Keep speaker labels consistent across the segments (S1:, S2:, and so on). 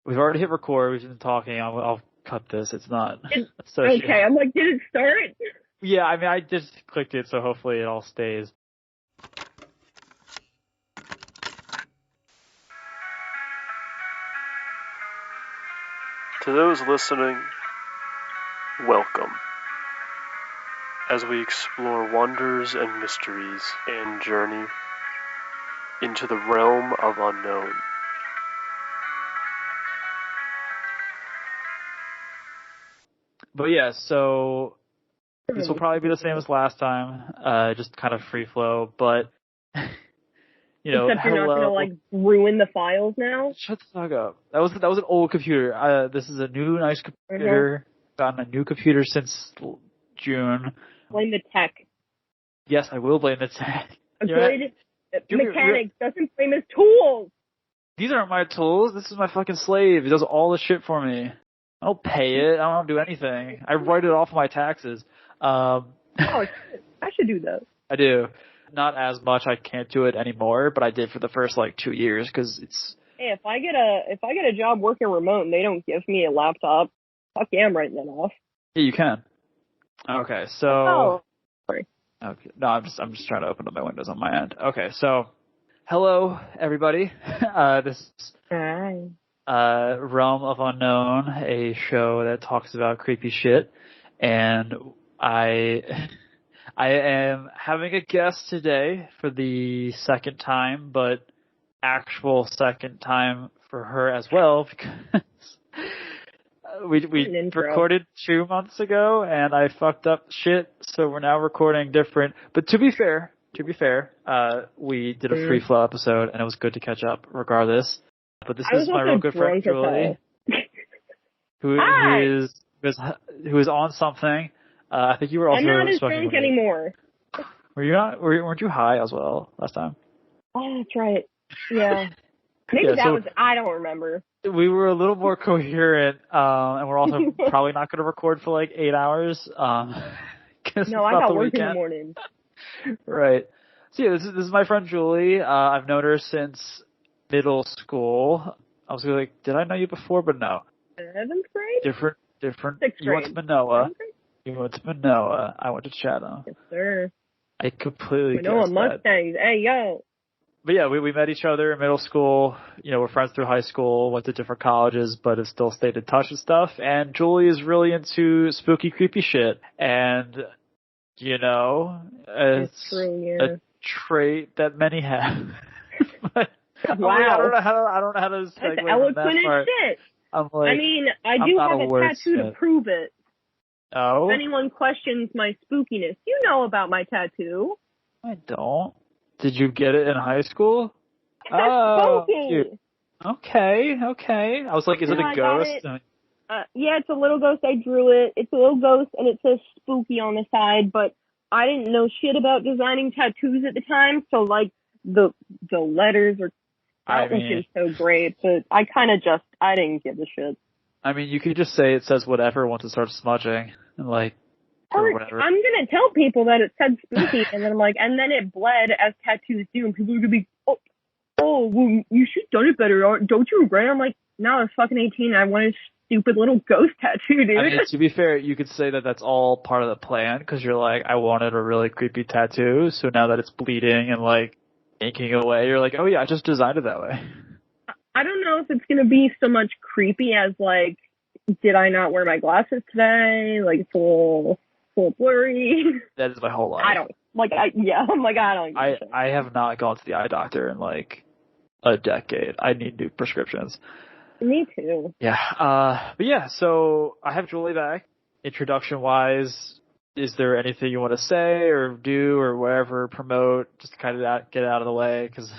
S1: We've already hit record. We've been talking. I'll cut this. It's not.
S2: Okay, I'm like, did it start?
S1: Yeah, I mean, I just clicked it, so hopefully it all stays.
S3: To those listening, welcome. As we explore wonders and mysteries and journey into the realm of unknown.
S1: But yeah, so this will probably be the same as last time, just kind of free flow, but, you know,
S2: except you're not gonna, like, ruin the files now?
S1: Shut the fuck up. That was an old computer. This is a new, nice computer. Gotten a new computer since June.
S2: Blame the tech.
S1: Yes, I will blame the tech.
S2: A good mechanic doesn't blame his tools.
S1: These aren't my tools. This is my fucking slave. He does all the shit for me. I don't pay it. I don't do anything. I write it off of my taxes.
S2: I should do that.
S1: I do. Not as much. I can't do it anymore, but I did for the first 2 years because it's.
S2: Hey, if I get a job working remote and they don't give me a laptop, fuck yeah, I'm writing that off.
S1: Yeah, you can. Okay, so.
S2: Oh, sorry.
S1: Okay, no, I'm just trying to open up my windows on my end. Okay, so, hello everybody. This is
S2: Hi.
S1: Realm of Unknown, a show that talks about creepy shit, and I am having a guest today for the second time, but actual second time for her as well, because we recorded 2 months ago and I fucked up shit, so we're now recording different. But to be fair, we did a free flow episode and it was good to catch up regardless. But this is my real good friend Julie, who is on something. I think you were also.
S2: I'm not as drunk anymore.
S1: Were you not? Weren't you high as well last time?
S2: Oh, that's right. Yeah. Maybe was. I don't remember.
S1: We were a little more coherent, and we're also probably not going to record for 8 hours.
S2: No, I got work in the morning.
S1: Right. So yeah, this is my friend Julie. I've known her since middle school. I was did I know you before? But no.
S2: 7th grade?
S1: Different.
S2: 6th grade.
S1: You went to Manoa. I went to Chatham.
S2: Yes, sir.
S1: I completely
S2: Manoa Mustangs. Hey, yo.
S1: But yeah, we met each other in middle school. You know, we're friends through high school, went to different colleges, but have still stayed in touch and stuff. And Julie is really into spooky, creepy shit. And, you know, it's
S2: true, yeah.
S1: a trait that many have. But,
S2: wow.
S1: I don't know how to segue
S2: That's eloquent as shit. I do have a tattoo to prove it.
S1: Oh?
S2: If anyone questions my spookiness, you know about my tattoo.
S1: I don't. Did you get it in high school?
S2: That's spooky.
S1: Cute. Okay. I was like, is it a ghost?
S2: Yeah, it's a little ghost. I drew it. It's a little ghost, and it says spooky on the side, but I didn't know shit about designing tattoos at the time, so, the letters are looking so great, but I didn't give a shit.
S1: I mean, you could just say it says whatever once it starts smudging, and or whatever.
S2: I'm gonna tell people that it said spooky, and then and then it bled as tattoos do, and people are gonna be, well, you should have done it better, don't you regret it? I'm like, no, I was fucking 18, and I wanted a stupid little ghost tattoo, dude.
S1: I mean, to be fair, you could say that that's all part of the plan, because you're I wanted a really creepy tattoo, so now that it's bleeding and inking away, you're oh yeah, I just designed it that way.
S2: I don't know if it's gonna be so much creepy as did I not wear my glasses today? It's a little blurry.
S1: That is my whole life.
S2: I don't I don't.
S1: I have not gone to the eye doctor in a decade. I need new prescriptions.
S2: Me too.
S1: Yeah. But yeah, so I have Julie back. Introduction wise, is there anything you want to say or do or whatever, promote, just to kind of get out of the way? Because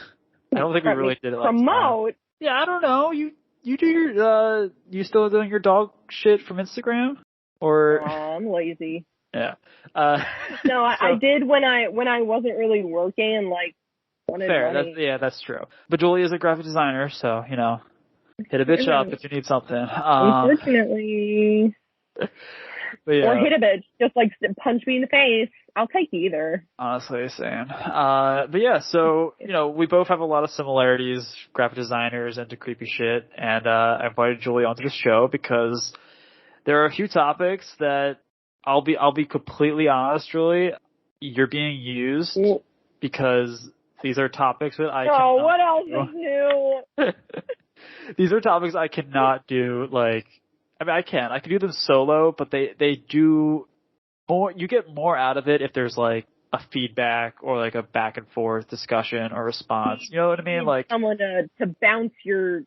S1: I don't think we really did it
S2: promote?
S1: Yeah, I don't know. You do your, you still doing your dog shit from Instagram? Or?
S2: Oh, I'm lazy.
S1: Yeah.
S2: No, I did when I wasn't really working and wanted
S1: fair.
S2: money.
S1: That's true. But Julie is a graphic designer, so, you know, hit a bitch up if you need something.
S2: Unfortunately.
S1: But yeah.
S2: Or hit a bitch. Just like punch me in the face. I'll take either.
S1: Honestly, same. But yeah, so, we both have a lot of similarities, graphic designers into creepy shit, and I invited Julie onto the show because there are a few topics that I'll be completely honest, Julie, you're being used because these are topics that I cannot
S2: what else is new?
S1: These are topics I cannot do, I can do them solo, but they do more, you get more out of it if there's like a feedback or like a back and forth discussion or response. You know what I mean? Like
S2: someone to bounce your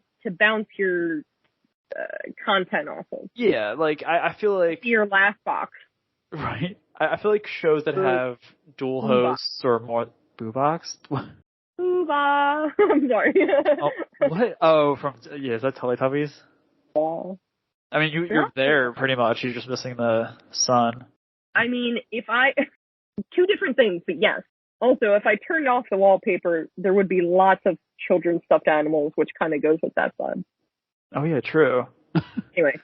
S2: content off of.
S1: Yeah, like I feel like
S2: your last box.
S1: Right. I feel like shows that have dual hosts or more Boobox.
S2: Booba. I'm sorry.
S1: What? Oh, is that Teletubbies?
S2: Yeah.
S1: I mean, you're there pretty much. You're just missing the sun.
S2: I mean, two different things, but yes. Also, if I turned off the wallpaper, there would be lots of children's stuffed animals, which kind of goes with that vibe.
S1: Oh yeah, true.
S2: Anyway,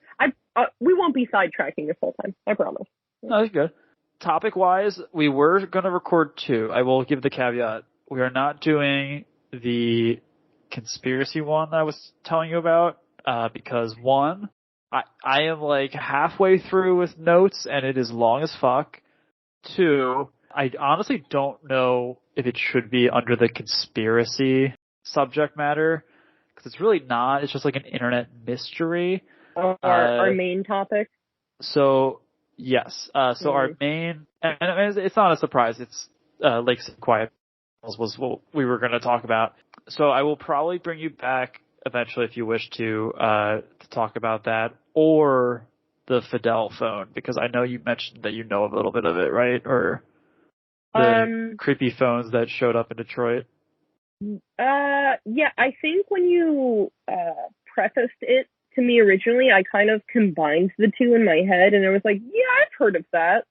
S2: we won't be sidetracking this whole time. I promise.
S1: No, that's good. Topic-wise, we were going to record 2. I will give the caveat. We are not doing the conspiracy one that I was telling you about, because 1, I am like halfway through with notes and it is long as fuck. 2, I honestly don't know if it should be under the conspiracy subject matter, because it's really not. It's just like an internet mystery.
S2: Our main topic.
S1: So, yes. Our main, and it's not a surprise. It's Lakes and Quiet was what we were going to talk about. So I will probably bring you back eventually if you wish to talk about that, or the Fidel phone, because I know you mentioned that you know a little bit of it, right? Or the creepy phones that showed up in Detroit.
S2: Yeah, I think when you prefaced it to me originally, I kind of combined the two in my head, and I was like, yeah, I've heard of that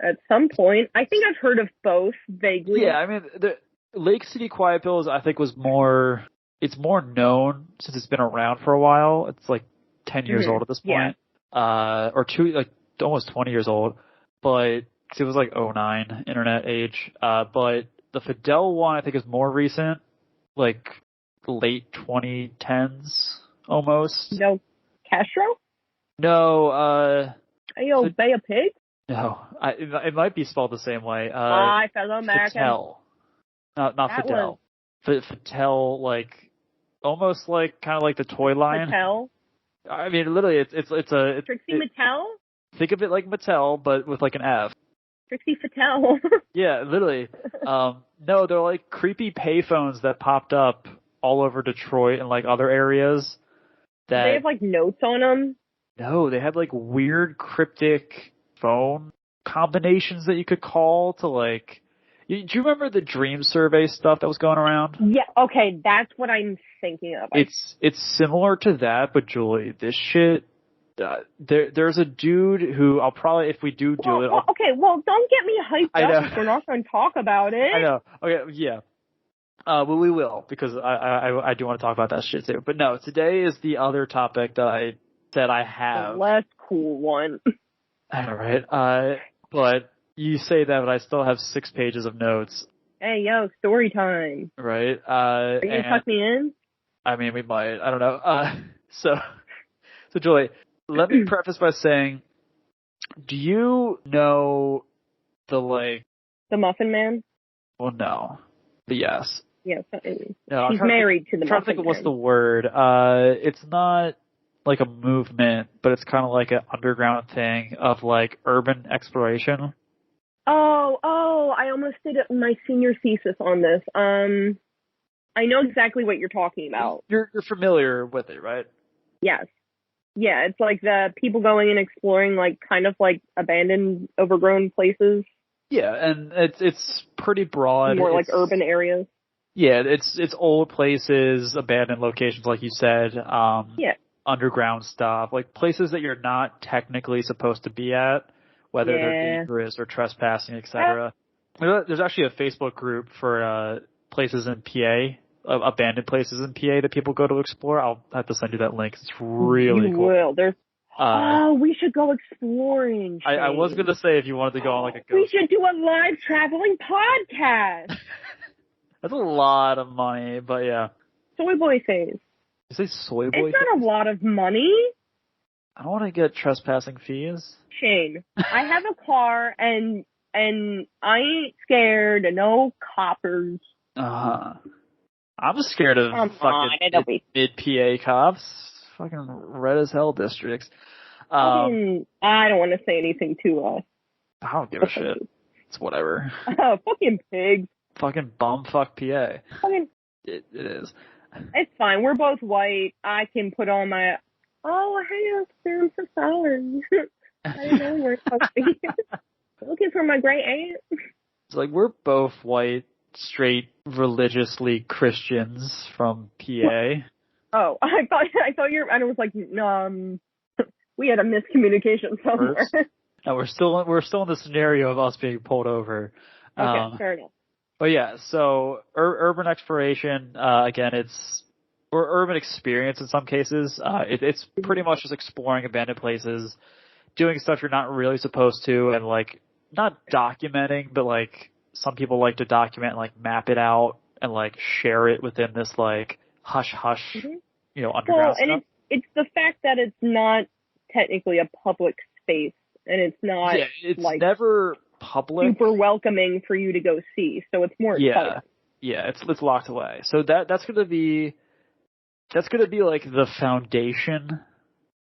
S2: at some point. I think I've heard of both vaguely.
S1: Yeah, I mean, the Lake City Quiet Pills, I think, it's more known since it's been around for a while. It's like 10 years old at this point. Yeah. Or almost 20 years old. But it was like 09 internet age. But the Fidel one, I think, is more recent, like late 2010s almost.
S2: No, Castro?
S1: No,
S2: Ayo, Bay of Pig?
S1: No, it might be spelled the same way.
S2: Hi, fellow American.
S1: Fidel. Not Fidel. Fidel, like, almost like, kind of like the toy line.
S2: Mattel?
S1: I mean, literally, it's
S2: Trixie Mattel?
S1: Think of it like Mattel, but with like an F.
S2: Trixie Fattel.
S1: Yeah, literally. No, they're like creepy payphones that popped up all over Detroit and like other areas.
S2: Do they have like notes on them?
S1: No, they had like weird cryptic phone combinations that you could call to like. Do you remember the Dream Survey stuff that was going around?
S2: Yeah, okay, that's what I'm thinking of.
S1: It's similar to that, but Julie, this shit. There's a dude who I'll probably, if we do it.
S2: Okay, well, don't get me hyped up if we're not going to talk about it.
S1: I know. Okay, yeah. Well, we will, because I do want to talk about that shit too. But no, today is the other topic that I said I have.
S2: The less cool one.
S1: All right. But you say that, but I still have 6 pages of notes.
S2: Hey, yo, story time.
S1: Right.
S2: Are you going to tuck me in?
S1: I mean, we might. I don't know. So Julie, let me preface by saying, do you know the Muffin
S2: Man?
S1: Well, no. But yes.
S2: Yes.
S1: No,
S2: he's married to the Muffin Man. I'm trying to think of
S1: what's the word. It's not like a movement, but it's kind of like an underground thing of like urban exploration.
S2: Oh, I almost did my senior thesis on this. I know exactly what you're talking about.
S1: You're familiar with it, right?
S2: Yes. Yeah, it's like the people going and exploring like kind of like abandoned, overgrown places.
S1: Yeah, and it's pretty broad.
S2: More like urban areas.
S1: Yeah, it's old places, abandoned locations, like you said.
S2: Yeah.
S1: Underground stuff, like places that you're not technically supposed to be at, whether they're dangerous or trespassing, etc. There's actually a Facebook group for places in PA. Abandoned places in PA that people go to explore. I'll have to send you that link. It's really cool.
S2: Will. There's We should go exploring.
S1: I was going to say if you wanted to go on like a ghost.
S2: We should do a live traveling podcast.
S1: That's a lot of money, but yeah.
S2: Soy boy phase.
S1: You say soy boy?
S2: It's not a lot of money.
S1: I don't want to get trespassing fees.
S2: Shane, I have a car and I ain't scared of no coppers.
S1: I'm scared of fucking mid-PA cops. Fucking red as hell districts.
S2: I don't want to say anything to us.
S1: I don't give a shit. It's whatever.
S2: Fucking pigs.
S1: Fucking bumfuck PA.
S2: Fucking.
S1: It is.
S2: It's fine. We're both white. I can put on my. Oh, hey, I'm so sorry. I didn't know we were supposed to be looking for my great aunt.
S1: It's like we're both white, straight, religiously Christians from PA.
S2: Oh, I thought you were, and it was like, we had a miscommunication somewhere.
S1: No, we're still in the scenario of us being pulled over.
S2: Okay, fair enough.
S1: But yeah, so urban exploration, again, or urban experience in some cases. It's pretty much just exploring abandoned places, doing stuff you're not really supposed to, and like not documenting, but like some people like to document and like map it out and like share it within this like hush hush, underground
S2: well,
S1: stuff.
S2: And it's the fact that it's not technically a public space, and it's not
S1: it's
S2: like
S1: never public,
S2: super welcoming for you to go see. So it's more exciting.
S1: Yeah, it's locked away. So that's gonna be like the foundation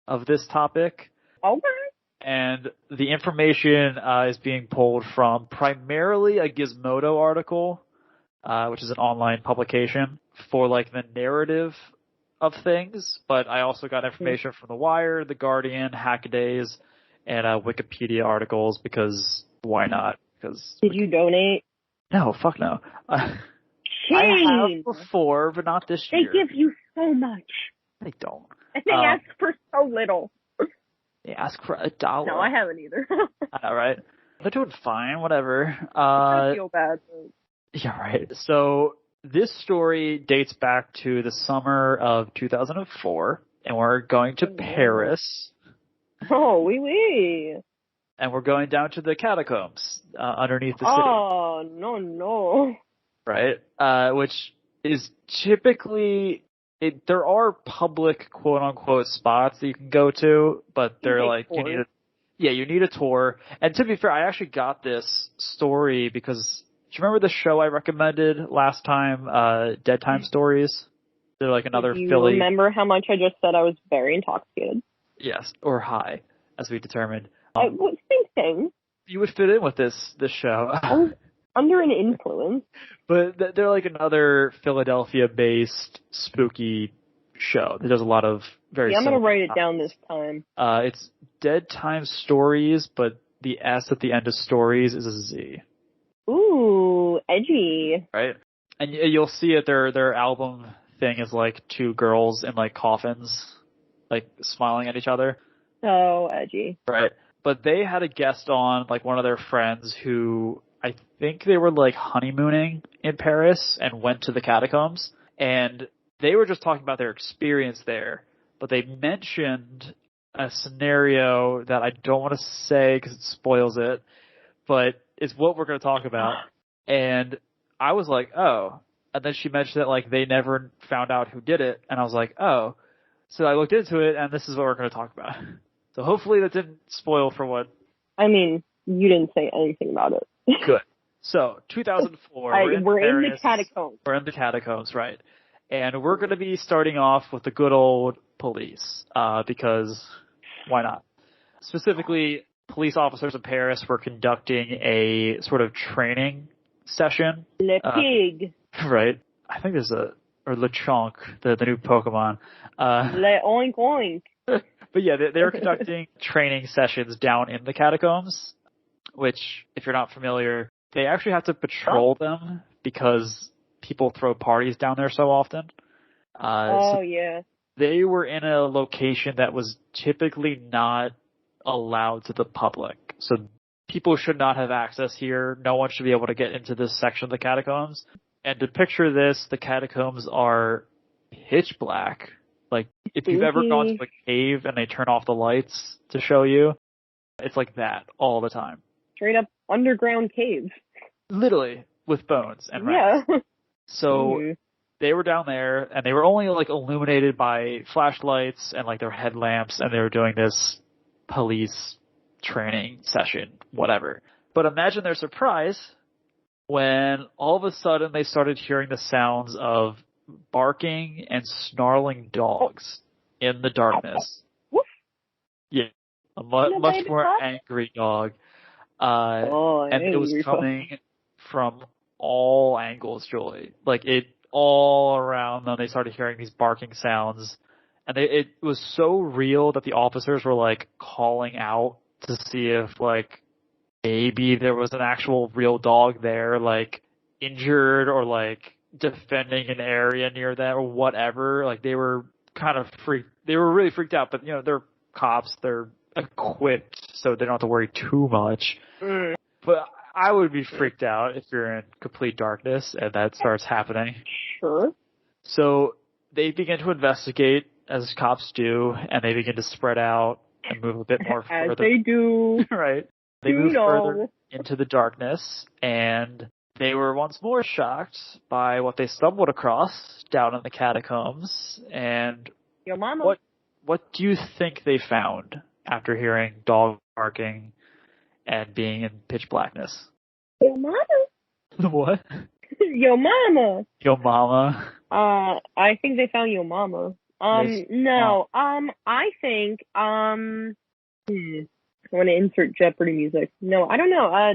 S1: of this topic.
S2: Okay.
S1: And the information is being pulled from primarily a Gizmodo article, which is an online publication for like the narrative of things. But I also got information from The Wire, The Guardian, Hackadays, and Wikipedia articles because why not? Because
S2: did you donate?
S1: No, fuck no.
S2: Shame.
S1: I have before, but not this year.
S2: They give you so much.
S1: They don't.
S2: And they ask for so little.
S1: They ask for $1.
S2: No, I haven't either.
S1: I know, right? They're doing fine, whatever.
S2: I feel bad.
S1: Yeah, right. So this story dates back to the summer of 2004, and we're going to Paris.
S2: Oh, oui.
S1: And we're going down to the catacombs underneath the city.
S2: Oh, no.
S1: Right? Which is typically... there are public quote-unquote spots that you can go to, but they're like, you need a tour. And to be fair, I actually got this story because, do you remember the show I recommended last time, Dead Time Stories? They're like another
S2: Do you
S1: Philly...
S2: remember how much I just said I was very intoxicated?
S1: Yes, or high, as we determined.
S2: Same thing.
S1: You would fit in with this show.
S2: Under an influence.
S1: But they're like another Philadelphia-based spooky show. There's a lot of very
S2: I'm going to write it down this time.
S1: It's Dead Time Stories, but the S at the end of stories is a Z.
S2: Ooh, edgy.
S1: Right? And you'll see it, their album thing is like two girls in like coffins, like smiling at each other.
S2: So edgy.
S1: Right. But they had a guest on, like one of their friends who... I think they were like honeymooning in Paris and went to the catacombs, and they were just talking about their experience there, but they mentioned a scenario that I don't want to say because it spoils it, but it's what we're going to talk about. And I was like, oh, and then she mentioned that like they never found out who did it, and I was like, oh, so I looked into it, and this is what we're going to talk about. So hopefully that didn't spoil for what.
S2: I mean, you didn't say anything about it.
S1: Good. So, 2004, we're in
S2: the catacombs.
S1: We're in the catacombs, right. And we're going to be starting off with the good old police, because why not? Specifically, police officers in Paris were conducting a sort of training session.
S2: Le pig.
S1: Right. I think there's or Lechonk, the new Pokemon.
S2: Le oink oink.
S1: But yeah, they were conducting training sessions down in the catacombs, which, if you're not familiar, they actually have to patrol them because people throw parties down there so often.
S2: Yeah.
S1: They were in a location that was typically not allowed to the public. So people should not have access here. No one should be able to get into this section of the catacombs. And to picture this, the catacombs are pitch black. Like, if you've ever gone to a cave and they turn off the lights to show you, it's like that all the time.
S2: Straight up underground cave.
S1: Literally, with bones and rats.
S2: Yeah.
S1: So they were down there, and they were only like illuminated by flashlights and like their headlamps, and they were doing this police training session, whatever. But imagine their surprise when all of a sudden they started hearing the sounds of barking and snarling dogs in the darkness.
S2: Woof.
S1: Yeah, a much more angry dog. And it was coming from all angles, Julie. Like, it all around them, they started hearing these barking sounds. And it was so real that the officers were, like, calling out to see if, like, maybe there was an actual real dog there, like, injured or, like, defending an area near that or whatever. Like, they were kind of they were really freaked out, but, you know, they're cops, they're equipped, so they don't have to worry too much. But I would be freaked out if you're in complete darkness and that starts happening.
S2: Sure.
S1: So they begin to investigate, as cops do, and they begin to spread out and move a bit more further.
S2: As they do.
S1: Right. They move further into the darkness, and they were once more shocked by what they stumbled across down in the catacombs. And
S2: Yo mama.
S1: What do you think they found after hearing dog barking and being in pitch blackness?
S2: Yo mama.
S1: What?
S2: Yo mama.
S1: Yo mama.
S2: I think they found Yo mama. No. I think, I want to insert Jeopardy music. No, I don't know.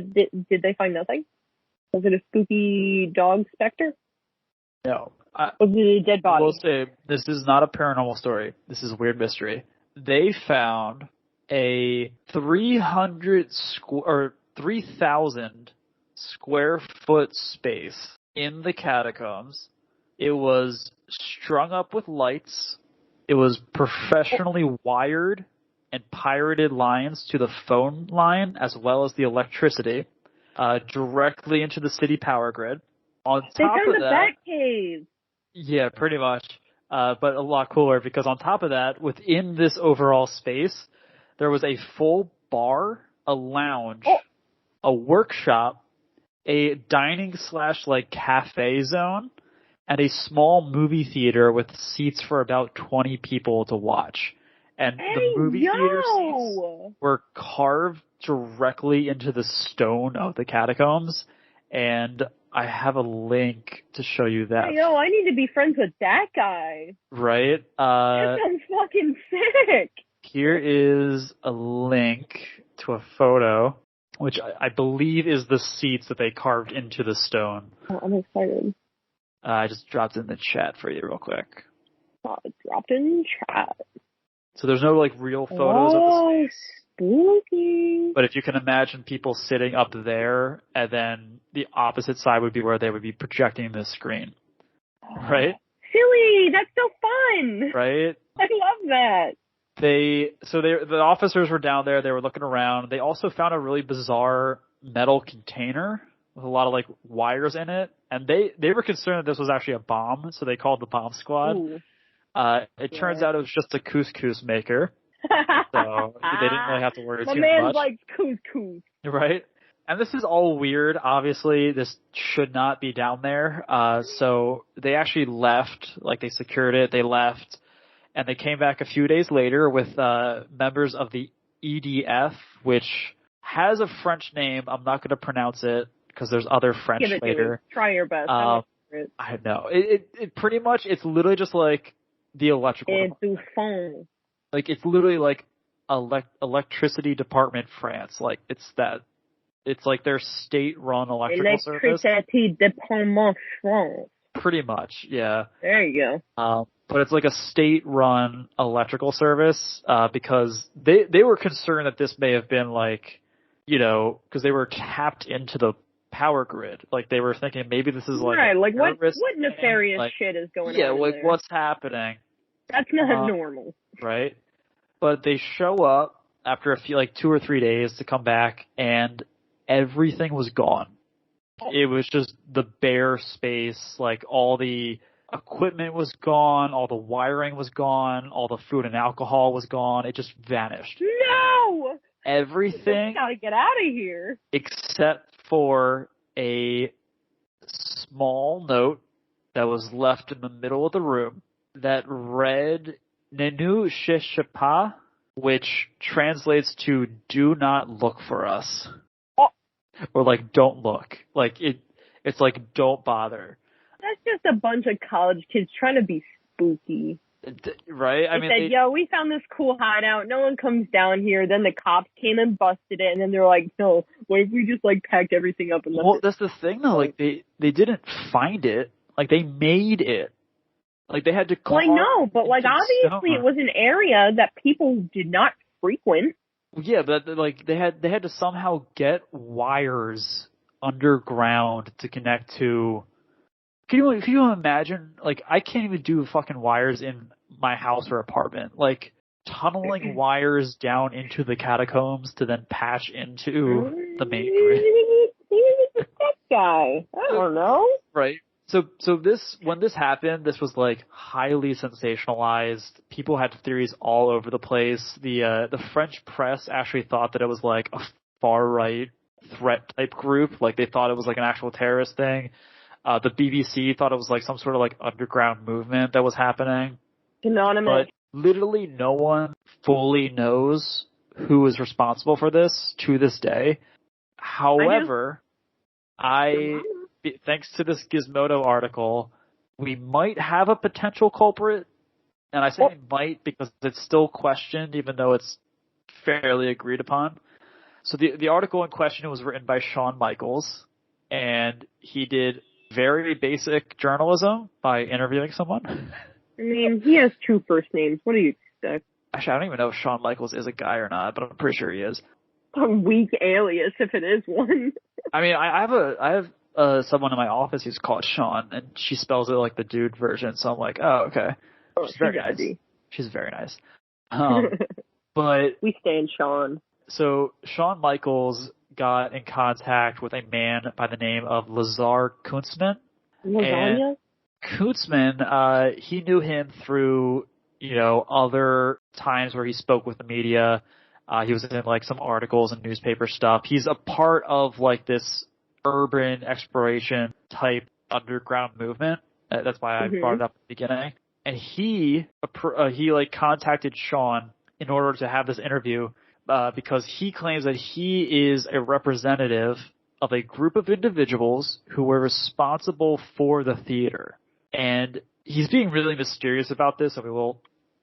S2: Did they find nothing? Was it a spooky dog specter?
S1: No.
S2: Was it a dead body?
S1: I will say, this is not a paranormal story. This is a weird mystery. They found a 3,000 square foot space in the catacombs. It was strung up with lights. It was professionally wired and pirated lines to the phone line as well as the electricity directly into the city power grid. On top
S2: they found
S1: of
S2: the
S1: that,
S2: Batcave.
S1: Yeah, pretty much. But a lot cooler because on top of that, within this overall space, there was a full bar, a lounge, a workshop, a dining / like cafe zone, and a small movie theater with seats for about 20 people to watch. And the movie theater seats were carved directly into the stone of the catacombs, and I have a link to show you that.
S2: Yo, I need to be friends with that guy.
S1: Right?
S2: That sounds fucking sick.
S1: Here is a link to a photo, which I believe is the seats that they carved into the stone.
S2: Oh, I'm excited.
S1: I just dropped in the chat for you real quick.
S2: Oh, it dropped in chat.
S1: So there's no like real photos of the space.
S2: Spooky.
S1: But if you can imagine people sitting up there, and then the opposite side would be where they would be projecting the screen. Right?
S2: Silly! That's so fun!
S1: Right?
S2: I love that.
S1: The officers were down there, they were looking around. They also found a really bizarre metal container with a lot of like wires in it. And they were concerned that this was actually a bomb, so they called the bomb squad.
S2: Ooh.
S1: It turns out it was just a couscous maker. So they didn't really have to worry too much.
S2: My man likes couscous.
S1: Right? And this is all weird. Obviously, this should not be down there. So they actually left, like they secured it, they left, and they came back a few days later with members of the EDF, which has a French name. I'm not going to pronounce it because there's other French later.
S2: Try your best.
S1: I know. It pretty much, it's literally just like the electrical
S2: department.
S1: Like, it's literally like electricity department France. Like, it's that. It's like their state-run electrical service.
S2: Electricité Department France.
S1: Pretty much, yeah.
S2: There you
S1: go. But it's like a state-run electrical service, because they were concerned that this may have been like, you know, because they were tapped into the power grid. Like, they were thinking maybe this is like
S2: right, like what nefarious shit is going on?
S1: Yeah, like
S2: there?
S1: What's happening?
S2: That's not normal.
S1: Right? But they show up after a few, like 2 or 3 days to come back, and everything was gone. It was just the bare space, like all the equipment was gone, all the wiring was gone, all the food and alcohol was gone. It just vanished.
S2: No!
S1: Everything
S2: Gotta get out of here.
S1: except for a small note that was left in the middle of the room that read "Ne nous cherchez pas," which translates to "Do not look for us," or like "Don't look." Like it's like "Don't bother."
S2: That's just a bunch of college kids trying to be spooky.
S1: Right? I mean,
S2: said, yo, we found this cool hideout. No one comes down here. Then the cops came and busted it. And then they're like, no, what if we just like packed everything up and left it?
S1: That's the thing though. Like they didn't find it. Like they made it. Like they had to.
S2: Well, I know, but like obviously it was an area that people did not frequent.
S1: Yeah, but like they had to somehow get wires underground to connect to. Can you imagine? Like I can't even do fucking wires in my house or apartment. Like tunneling wires down into the catacombs to then patch into the main grid.
S2: That guy. I don't know.
S1: Right. So when this happened, this was like highly sensationalized. People had theories all over the place. The French press actually thought that it was like a far right threat type group. Like they thought it was like an actual terrorist thing. The BBC thought it was like some sort of like underground movement that was happening.
S2: Anonymous.
S1: But literally no one fully knows who is responsible for this to this day. However, thanks to this Gizmodo article, we might have a potential culprit. And I say might because it's still questioned, even though it's fairly agreed upon. So the article in question was written by Shawn Michaels, and he did very basic journalism by interviewing someone.
S2: I mean, he has two first names. What do you expect?
S1: Actually, I don't even know if Shawn Michaels is a guy or not, but I'm pretty sure he is.
S2: A weak alias if it is one.
S1: I mean, I have someone in my office who's called Sean, and she spells it like the dude version, so I'm like, oh, okay. She's very nice. She's very nice. But
S2: we stand Sean.
S1: So Shawn Michaels got in contact with a man by the name of Lazar Kuntzman.
S2: Lasagna?
S1: Kuntzman, he knew him through, other times where he spoke with the media. He was in like some articles and newspaper stuff. He's a part of like this urban exploration type underground movement. That's why I brought it up at the beginning. And he like contacted Sean in order to have this interview because he claims that he is a representative of a group of individuals who were responsible for the theater. And he's being really mysterious about this, and we will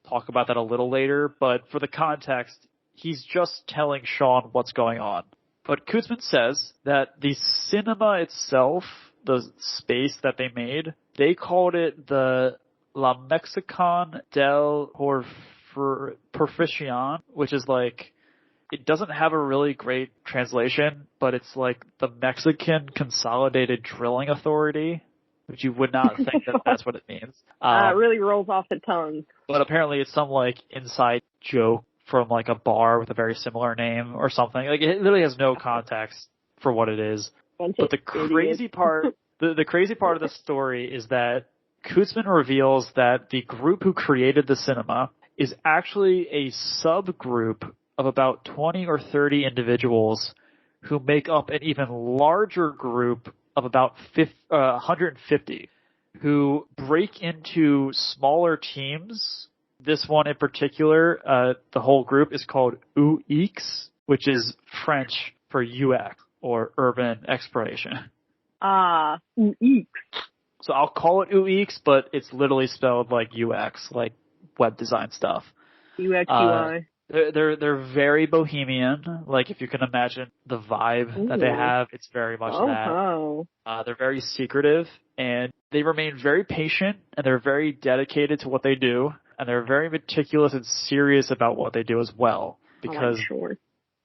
S1: talk about that a little later. But for the context, he's just telling Sean what's going on. But Kuntzman says that the cinema itself, the space that they made, they called it the La Mexican del Perfección, which is like, it doesn't have a really great translation, but it's like the Mexican Consolidated Drilling Authority, which you would not think that that's what it means.
S2: It really rolls off the tongue.
S1: But apparently it's some like inside joke from like a bar with a very similar name or something. Like it literally has no context for what it is. But the crazy part, the crazy part of the story is that Kuntzman reveals that the group who created the cinema is actually a subgroup of about 20 or 30 individuals who make up an even larger group of about 150 who break into smaller teams. This one in particular, the whole group is called UX, which is French for UX, or urban exploration.
S2: UX.
S1: So I'll call it UX, but it's literally spelled like UX, like web design stuff.
S2: UX, UI.
S1: They're very bohemian. Like if you can imagine the vibe that they have, it's very much that. They're very secretive, and they remain very patient, and they're very dedicated to what they do, and they're very meticulous and serious about what they do as well, because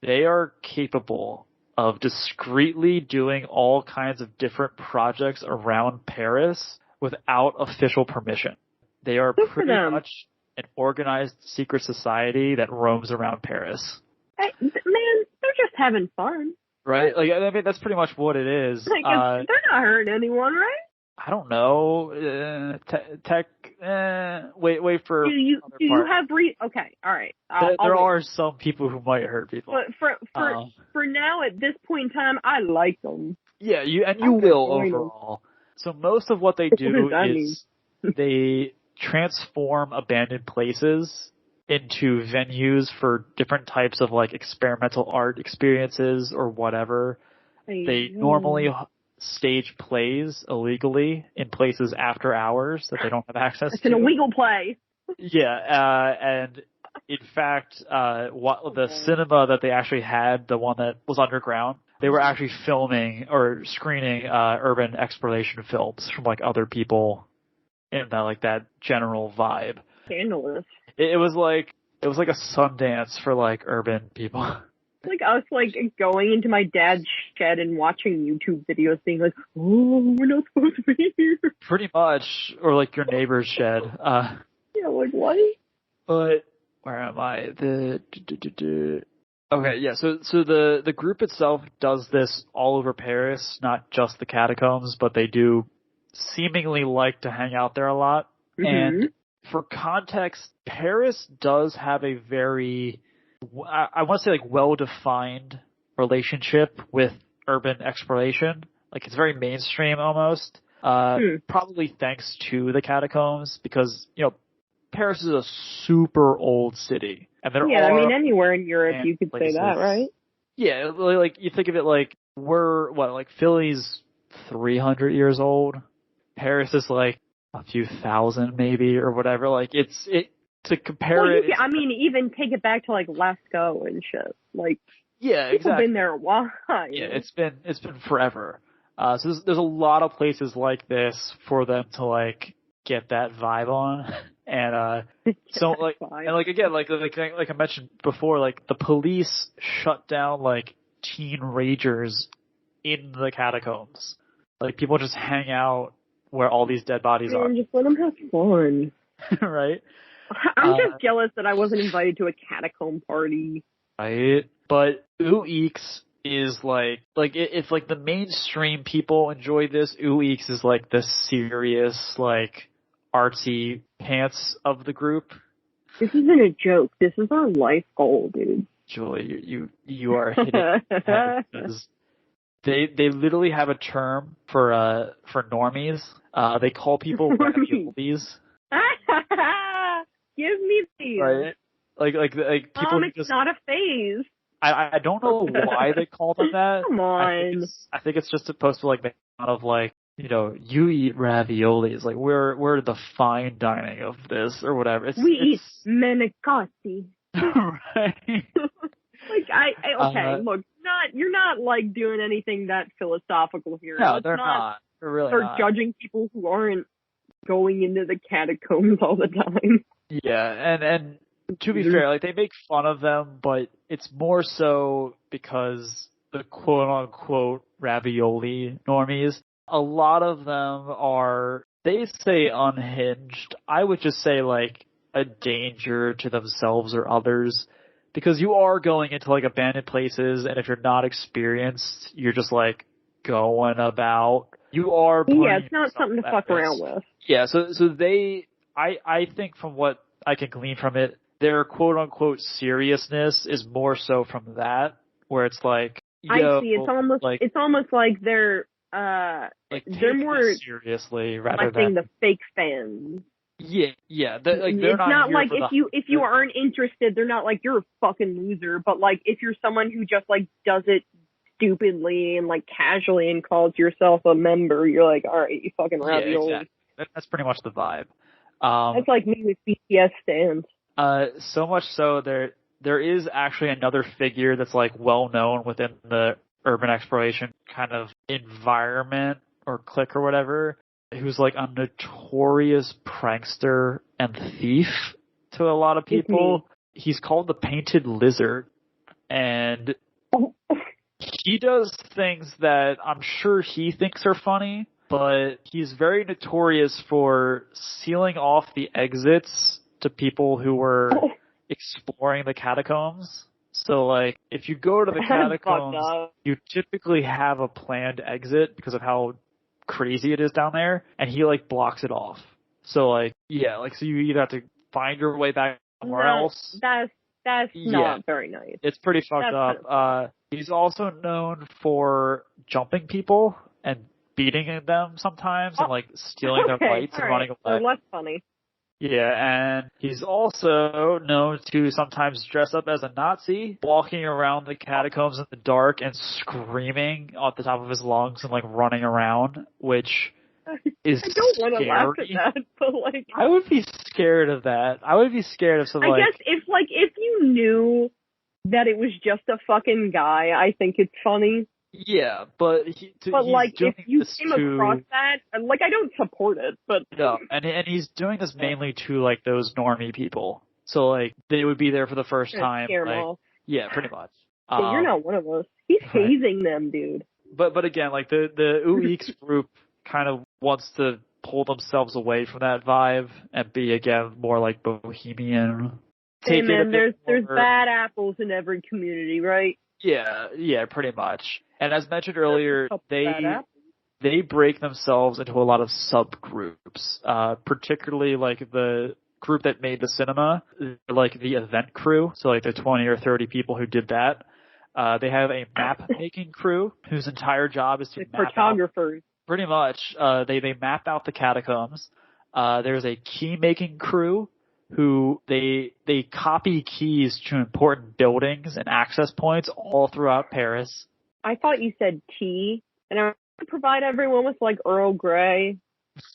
S1: they are capable of discreetly doing all kinds of different projects around Paris without official permission. They are pretty much an organized secret society that roams around Paris.
S2: Hey, man, they're just having fun.
S1: Right? Like, I mean, that's pretty much what it is.
S2: Like, they're not hurting anyone, right?
S1: I don't know. Wait for
S2: Do you
S1: other
S2: do you
S1: part.
S2: have okay? All right.
S1: There
S2: wait.
S1: are some people who might hurt people.
S2: But for now, at this point in time, I like them.
S1: Yeah, you will overall. So most of what they do is they transform abandoned places into venues for different types of like experimental art experiences or whatever. They normally stage plays illegally in places after hours that they don't have access to.
S2: It's an illegal play.
S1: Yeah, and in fact, the cinema that they actually had, the one that was underground, they were actually filming or screening urban exploration films from like other people in that general vibe.
S2: Scandalous.
S1: It was like a Sundance for like urban people.
S2: Like us, like going into my dad's shed and watching YouTube videos, being like, "Oh, we're not supposed to be here."
S1: Pretty much, or like your neighbor's shed.
S2: Yeah, like what?
S1: But where am I? Okay, yeah. So the group itself does this all over Paris, not just the catacombs, but they do seemingly like to hang out there a lot.
S2: Mm-hmm.
S1: And for context, Paris does have a very, I want to say like well-defined relationship with urban exploration. Like it's very mainstream almost. Probably thanks to the catacombs because, Paris is a super old city. And there
S2: I
S1: are
S2: mean, anywhere in Europe you could
S1: places.
S2: say that, right?
S1: Yeah, like you think of it like Philly's 300 years old. Paris is like a few thousand maybe or whatever. Like to compare it.
S2: I mean, even take it back to like Lascaux and shit. Like,
S1: yeah,
S2: people
S1: exactly.
S2: been there a while.
S1: Yeah, it's been forever. So there's a lot of places like this for them to like get that vibe on. And so like and like again like I mentioned before, like the police shut down like teen ragers in the catacombs. Like people just hang out where all these dead bodies are.
S2: Just let them have fun.
S1: Right?
S2: I'm just jealous that I wasn't invited to a catacomb party.
S1: Right? But Ooeeks is like if like the mainstream people enjoy this, Ooeeks is like the serious like artsy pants of the group.
S2: This isn't a joke. This is our life goal, dude.
S1: Julie, you are hitting because they literally have a term for normies. They call people raviolis.
S2: Give me these.
S1: Right? Like people
S2: it's
S1: just
S2: not a phase.
S1: I don't know why they call them that.
S2: Come on.
S1: I think it's just supposed to like make fun of like, you eat raviolis. Like we're the fine dining of this or whatever.
S2: We eat manicotti.
S1: Right.
S2: Like look, you're not like doing anything that philosophical here.
S1: No, they're not. They're really
S2: start
S1: not.
S2: Judging people who aren't going into the catacombs all the time.
S1: Yeah, and to be fair, like they make fun of them, but it's more so because the quote unquote ravioli normies, a lot of them are, they say unhinged. I would just say like a danger to themselves or others, because you are going into like abandoned places, and if you're not experienced, you're just like going about. You are
S2: it's not something to fuck around with.
S1: Yeah, so I think from what I can glean from it, their quote unquote seriousness is more so from that, where it's like,
S2: I see. It's almost like they're they're more
S1: seriously rather
S2: than the fake fans.
S1: Yeah. They're
S2: it's not like if you
S1: are
S2: aren't interested, they're not like you're a fucking loser. But like if you're someone who just like does it stupidly and like casually and calls yourself a member, you're like, all right, you fucking ravioli.
S1: Yeah, exactly. That's pretty much the vibe.
S2: That's like me with BTS stands.
S1: So much so there is actually another figure that's like well known within the urban exploration kind of environment or clique or whatever, who's like a notorious prankster and thief to a lot of people. He's called the Painted Lizard, and he does things that I'm sure he thinks are funny, but he's very notorious for sealing off the exits to people who were exploring the catacombs. So, like, if you go to the catacombs, you typically have a planned exit because of how crazy it is down there, and he like blocks it off. So like, yeah, like so you either have to find your way back somewhere else.
S2: That's not very nice.
S1: It's pretty fucked up. He's also known for jumping people and beating them sometimes and like stealing their lights and running away.
S2: So less funny.
S1: Yeah, and he's also known to sometimes dress up as a Nazi, walking around the catacombs in the dark and screaming off the top of his lungs and like running around, which is
S2: I don't want to
S1: scary.
S2: laugh at that, but like
S1: I would be scared of that. I would be scared of something
S2: I guess if you knew that it was just a fucking guy, I think it's funny.
S1: Yeah, but
S2: if you came across that, like, I don't support it, but
S1: no, and he's doing this mainly to like those normie people. So like they would be there for the first time.
S2: Scare them
S1: like,
S2: all.
S1: Yeah, pretty much.
S2: Yeah, you're not one of us. He's hazing them, dude.
S1: But again, like the UX group kind of wants to pull themselves away from that vibe and be again more like bohemian.
S2: Hey man, there's bad apples in every community, right?
S1: Yeah, pretty much. And as mentioned earlier, they break themselves into a lot of subgroups, particularly like the group that made the cinema, like the event crew, so like the 20 or 30 people who did that. They have a map-making crew whose entire job is to map
S2: photographers.
S1: Pretty much. They map out the catacombs. There's a key-making crew who they copy keys to important buildings and access points all throughout Paris.
S2: I thought you said tea, and I provide everyone with like Earl Grey.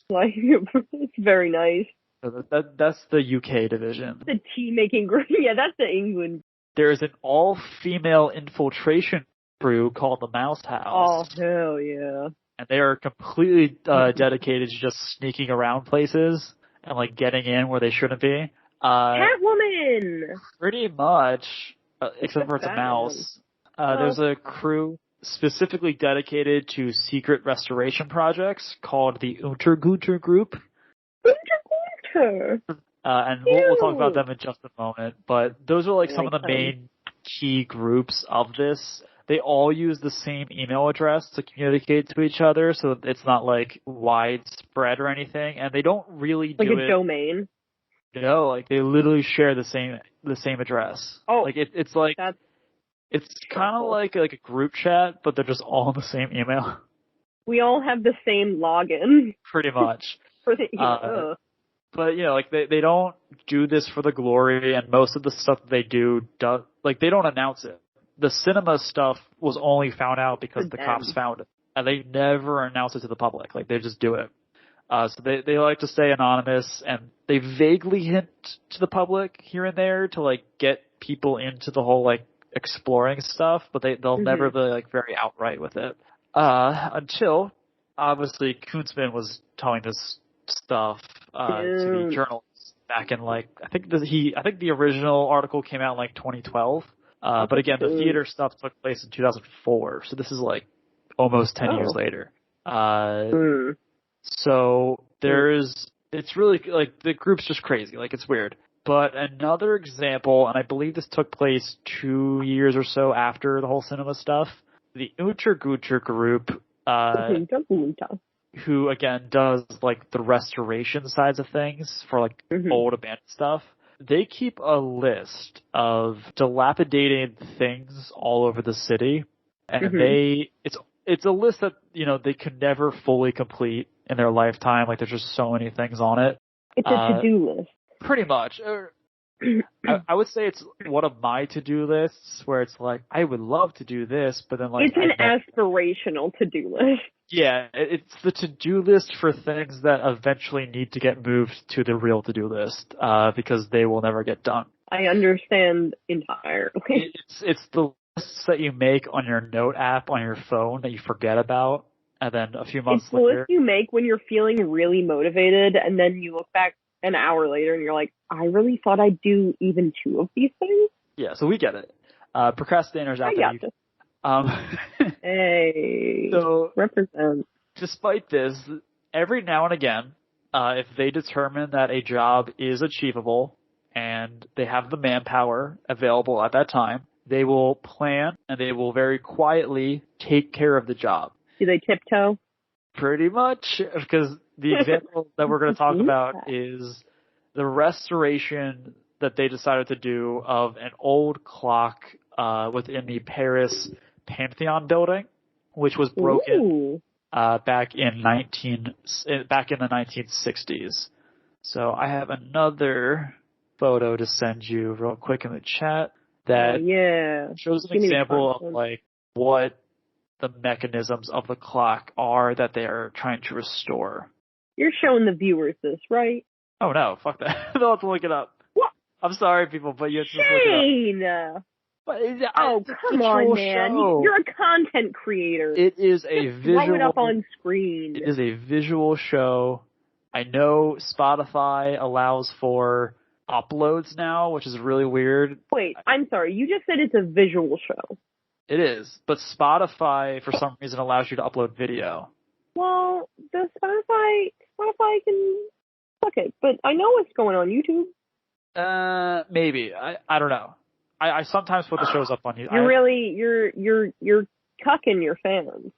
S2: Like, it's very nice.
S1: So that's the UK division.
S2: The tea making group. Yeah, that's the England.
S1: There's an all-female infiltration crew called the Mouse House.
S2: Oh, hell yeah.
S1: And they are completely dedicated to just sneaking around places and like getting in where they shouldn't be.
S2: Catwoman!
S1: Pretty much, except for it's a mouse. There's a crew specifically dedicated to secret restoration projects called the Unterguter Group.
S2: Unterguter?
S1: And we'll talk about them in just a moment. But those are like some of the main key groups of this. They all use the same email address to communicate to each other, so it's not like widespread or anything. And they don't really do
S2: like a domain.
S1: No, like they literally share the same address.
S2: Oh,
S1: like it's like it's kind of like a group chat, but they're just all in the same email.
S2: We all have the same login.
S1: Pretty much.
S2: But
S1: you know, like they don't do this for the glory, and most of the stuff that they do, like they don't announce it. The cinema stuff was only found out because the cops found it, and they never announce it to the public. Like they just do it. So they like to stay anonymous, and they vaguely hint to the public here and there to like get people into the whole like exploring stuff, but they'll never be like very outright with it. Until obviously Kunzman was telling this stuff to the journalists back in like I think the original article came out in like 2012. But again, the theater stuff took place in 2004, so this is like almost 10 years later. So it's really like the group's just crazy, like it's weird. But another example, and I believe this took place 2 years or so after the whole cinema stuff, the Unterguter group, who again does like the restoration sides of things for like old abandoned stuff. They keep a list of dilapidated things all over the city, and it's a list that, you know, they could never fully complete in their lifetime. Like there's just so many things on it.
S2: It's a to-do list.
S1: Pretty much. I would say it's one of my to-do lists where it's like, I would love to do this, but then like...
S2: It's an aspirational to-do list.
S1: Yeah, it's the to-do list for things that eventually need to get moved to the real to-do list, because they will never get done.
S2: I understand entirely.
S1: It's the lists that you make on your note app on your phone that you forget about, and then a few months later... It's the
S2: list you make when you're feeling really motivated, and then you look back an hour later and you're like, I really thought I'd do even 2 of these things?
S1: Yeah, so we get it. Procrastinators out there.
S2: Hey,
S1: so
S2: represent.
S1: Despite this, every now and again, if they determine that a job is achievable and they have the manpower available at that time, they will plan and they will very quietly take care of the job.
S2: Do they tiptoe?
S1: Pretty much, because the example that we're going to talk about is the restoration that they decided to do of an old clock within the Paris Pantheon building, which was broken back in the 1960s. So I have another photo to send you real quick in the chat that shows an example of like what the mechanisms of the clock are that they are trying to restore.
S2: You're showing the viewers this, right?
S1: Oh no, fuck that. They'll have to look it up.
S2: What?
S1: I'm sorry, people, but you have to look it up. But
S2: come on, man. You're a content creator.
S1: It is a visual...
S2: Throw it up on screen.
S1: It is a visual show. I know Spotify allows for uploads now, which is really weird.
S2: Wait, I'm sorry. You just said it's a visual show.
S1: It is, but Spotify, for some reason, allows you to upload video.
S2: Well, the Spotify can fuck it, but I know what's going on YouTube.
S1: Maybe. I don't know. I sometimes put the shows up on YouTube.
S2: You're cucking your fans.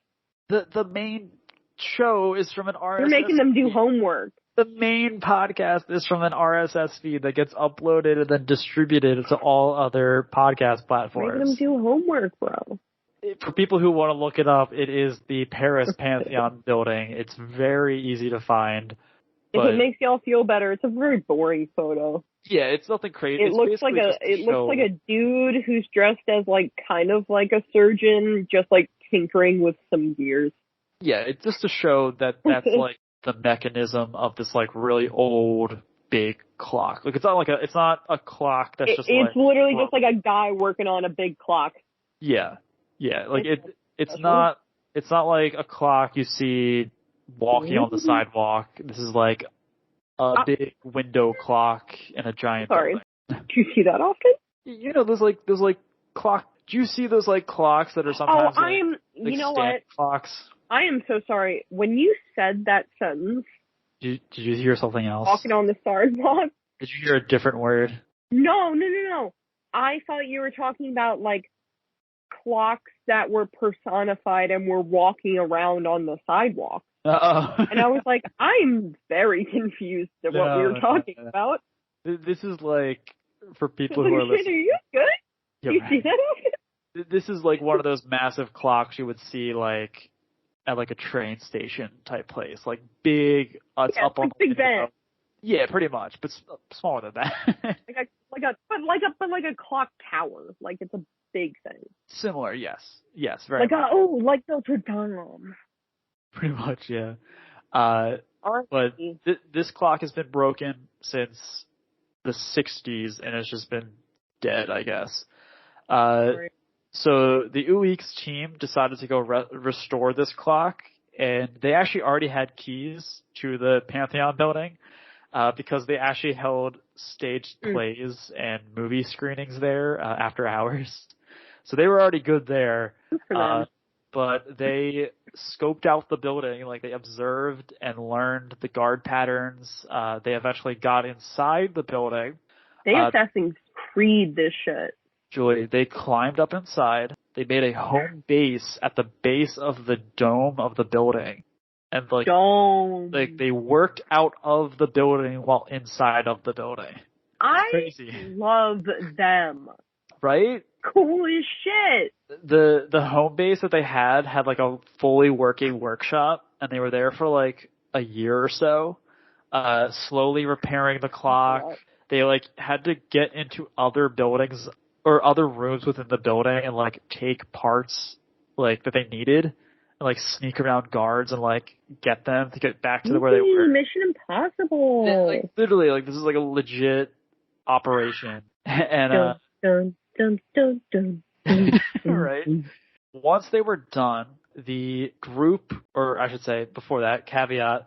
S1: The main show is from an RSS.
S2: You're making them do homework.
S1: The main podcast is from an RSS feed that gets uploaded and then distributed to all other podcast platforms.
S2: Making them do homework, bro.
S1: For people who want to look it up, it is the Paris Pantheon building. It's very easy to find.
S2: If it makes y'all feel better, it's a very boring photo.
S1: Yeah, it's nothing crazy.
S2: It looks like a dude who's dressed as like kind of like a surgeon, just like tinkering with some gears.
S1: Yeah, it's just to show that that's like the mechanism of this like really old big clock. Like it's not a clock that's just
S2: it's literally just like a guy working on a big clock.
S1: Yeah. Yeah. Like it's not like a clock you see walking on the sidewalk. This is like a big window clock in a giant building.
S2: Do you see that often?
S1: You know, those like clock. Do you see those like clocks that are sometimes
S2: you know what?
S1: Clocks?
S2: I am so sorry. When you said that sentence,
S1: did you hear something else?
S2: Walking on the sidewalk.
S1: Did you hear a different word?
S2: No. I thought you were talking about like clocks that were personified and were walking around on the sidewalk. And I was like, I'm very confused at what we were talking about.
S1: This is like, for people who are listening.
S2: Are you good?
S1: Yeah,
S2: you see that?
S1: This is like one of those massive clocks you would see like at like a train station type place. Like big, it's up on
S2: Big Ben.
S1: Yeah, pretty much, but smaller than that.
S2: like a clock tower. Like it's a big thing.
S1: Similar, yes, very much.
S2: Like Notre Dame.
S1: Pretty much, yeah. But this clock has been broken since the 60s, and it's just been dead, I guess. So the UX team decided to go restore this clock, and they actually already had keys to the Pantheon building, because they actually held staged plays and movie screenings there after hours. So they were already good there. But they scoped out the building, like they observed and learned the guard patterns. They eventually got inside the building.
S2: They Assassin's Creed this shit.
S1: Julie, they climbed up inside. They made a home base at the base of the dome of the building. And like they worked out of the building while inside of the building. Crazy.
S2: Love them.
S1: Right?
S2: Cool as shit.
S1: The home base that they had like a fully working workshop, and they were there for like a year or so, slowly repairing the clock. They like had to get into other buildings or other rooms within the building and like take parts like that they needed and like sneak around guards and like get them to get back to where they were.
S2: Mission Impossible.
S1: And, like literally, like this is like a legit operation. And right. Once they were done, the group, or I should say before that, caveat,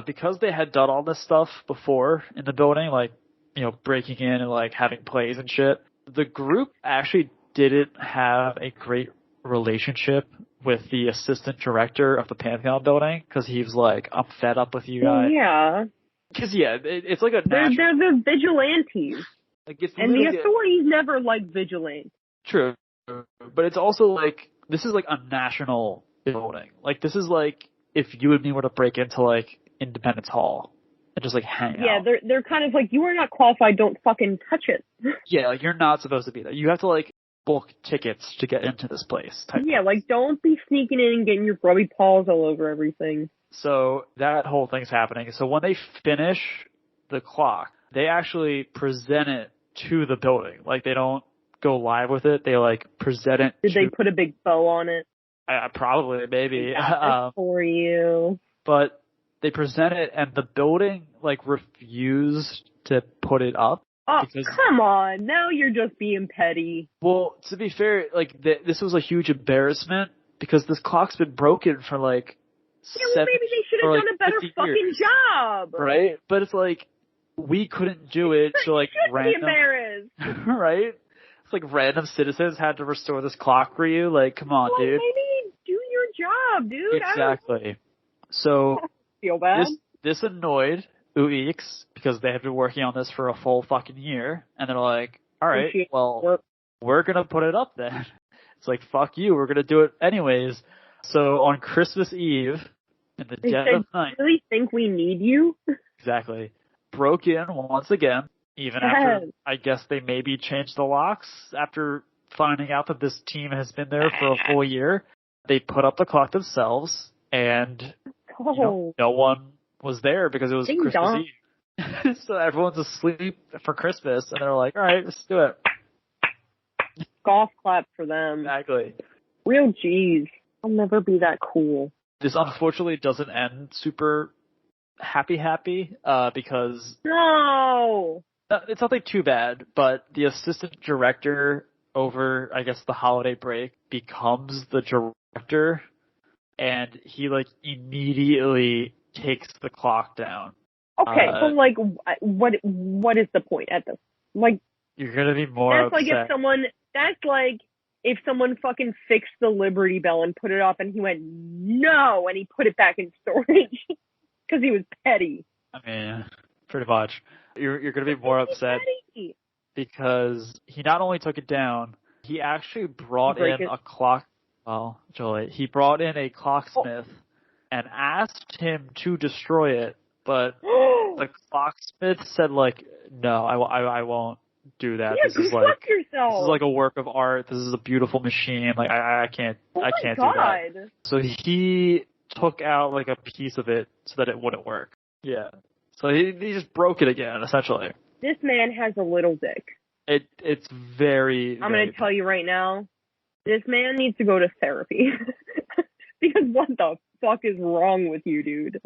S1: because they had done all this stuff before in the building, like, you know, breaking in and like having plays and shit, the group actually didn't have a great relationship with the assistant director of the Pantheon building, because he was like, I'm fed up with you guys.
S2: Yeah.
S1: Because, it's like a
S2: they're the vigilantes.
S1: Like
S2: and the authorities never like vigilantes.
S1: True. But it's also like, this is like a national building. Like, this is like, if you and me were to break into, like, Independence Hall and just, like, hang out.
S2: Yeah, they're kind of like, you are not qualified, don't fucking touch it.
S1: Yeah, like, you're not supposed to be there. You have to, like, book tickets to get into this place.
S2: Yeah, like, don't be sneaking in and getting your grubby paws all over everything.
S1: So that whole thing's happening. So when they finish the clock, they actually present it to the building. Like, they don't go live with it. They, like, present it.
S2: Did they put a big bow on it?
S1: Probably, maybe.
S2: For you.
S1: But they present it, and the building, like, refused to put it up.
S2: Oh, come on. Now you're just being petty.
S1: Well, to be fair, like, this was a huge embarrassment because this clock's been broken for, like,
S2: well, maybe they should have done a better fucking job.
S1: Right? But it's like, we couldn't do it, so, like, random...
S2: Be embarrassed.
S1: Right? It's like random citizens had to restore this clock for you. Like, come on, dude.
S2: Maybe do your job, dude.
S1: Exactly. So,
S2: feel bad.
S1: This annoyed UX because they have been working on this for a full fucking year, and they're like, all right, well, we're gonna put it up then. It's like, fuck you, we're gonna do it anyways. So on Christmas Eve, in the dead of night,
S2: do you really think we need you?
S1: Exactly. Broke in once again, even after, I guess they maybe changed the locks after finding out that this team has been there for a full year. They put up the clock themselves, and no one was there because it was Christmas Eve. So everyone's asleep for Christmas, and they're like, all right, let's do it.
S2: Golf clap for them.
S1: Exactly.
S2: Real G's. I'll never be that cool.
S1: This unfortunately doesn't end super happy, because...
S2: No!
S1: It's nothing too bad, but the assistant director over, I guess, the holiday break becomes the director, and he, like, immediately takes the clock down.
S2: Okay, but, like, what is the point at this? Like,
S1: you're gonna be more upset.
S2: That's like if someone fucking fixed the Liberty Bell and put it up and he went, no, and he put it back in storage because he was petty.
S1: I mean, pretty much. You're gonna be more upset because he not only took it down, he actually brought in a clock. Well, Jolie, he brought in a clocksmith and asked him to destroy it, but the clocksmith said, like, no, I won't do that.
S2: Yeah, this is
S1: like a work of art. This is a beautiful machine. Like, I can't do that. So he took out, like, a piece of it so that it wouldn't work. Yeah. So he just broke it again, essentially.
S2: This man has a little dick.
S1: It's very...
S2: I'm going to tell you right now, this man needs to go to therapy. Because what the fuck is wrong with you, dude?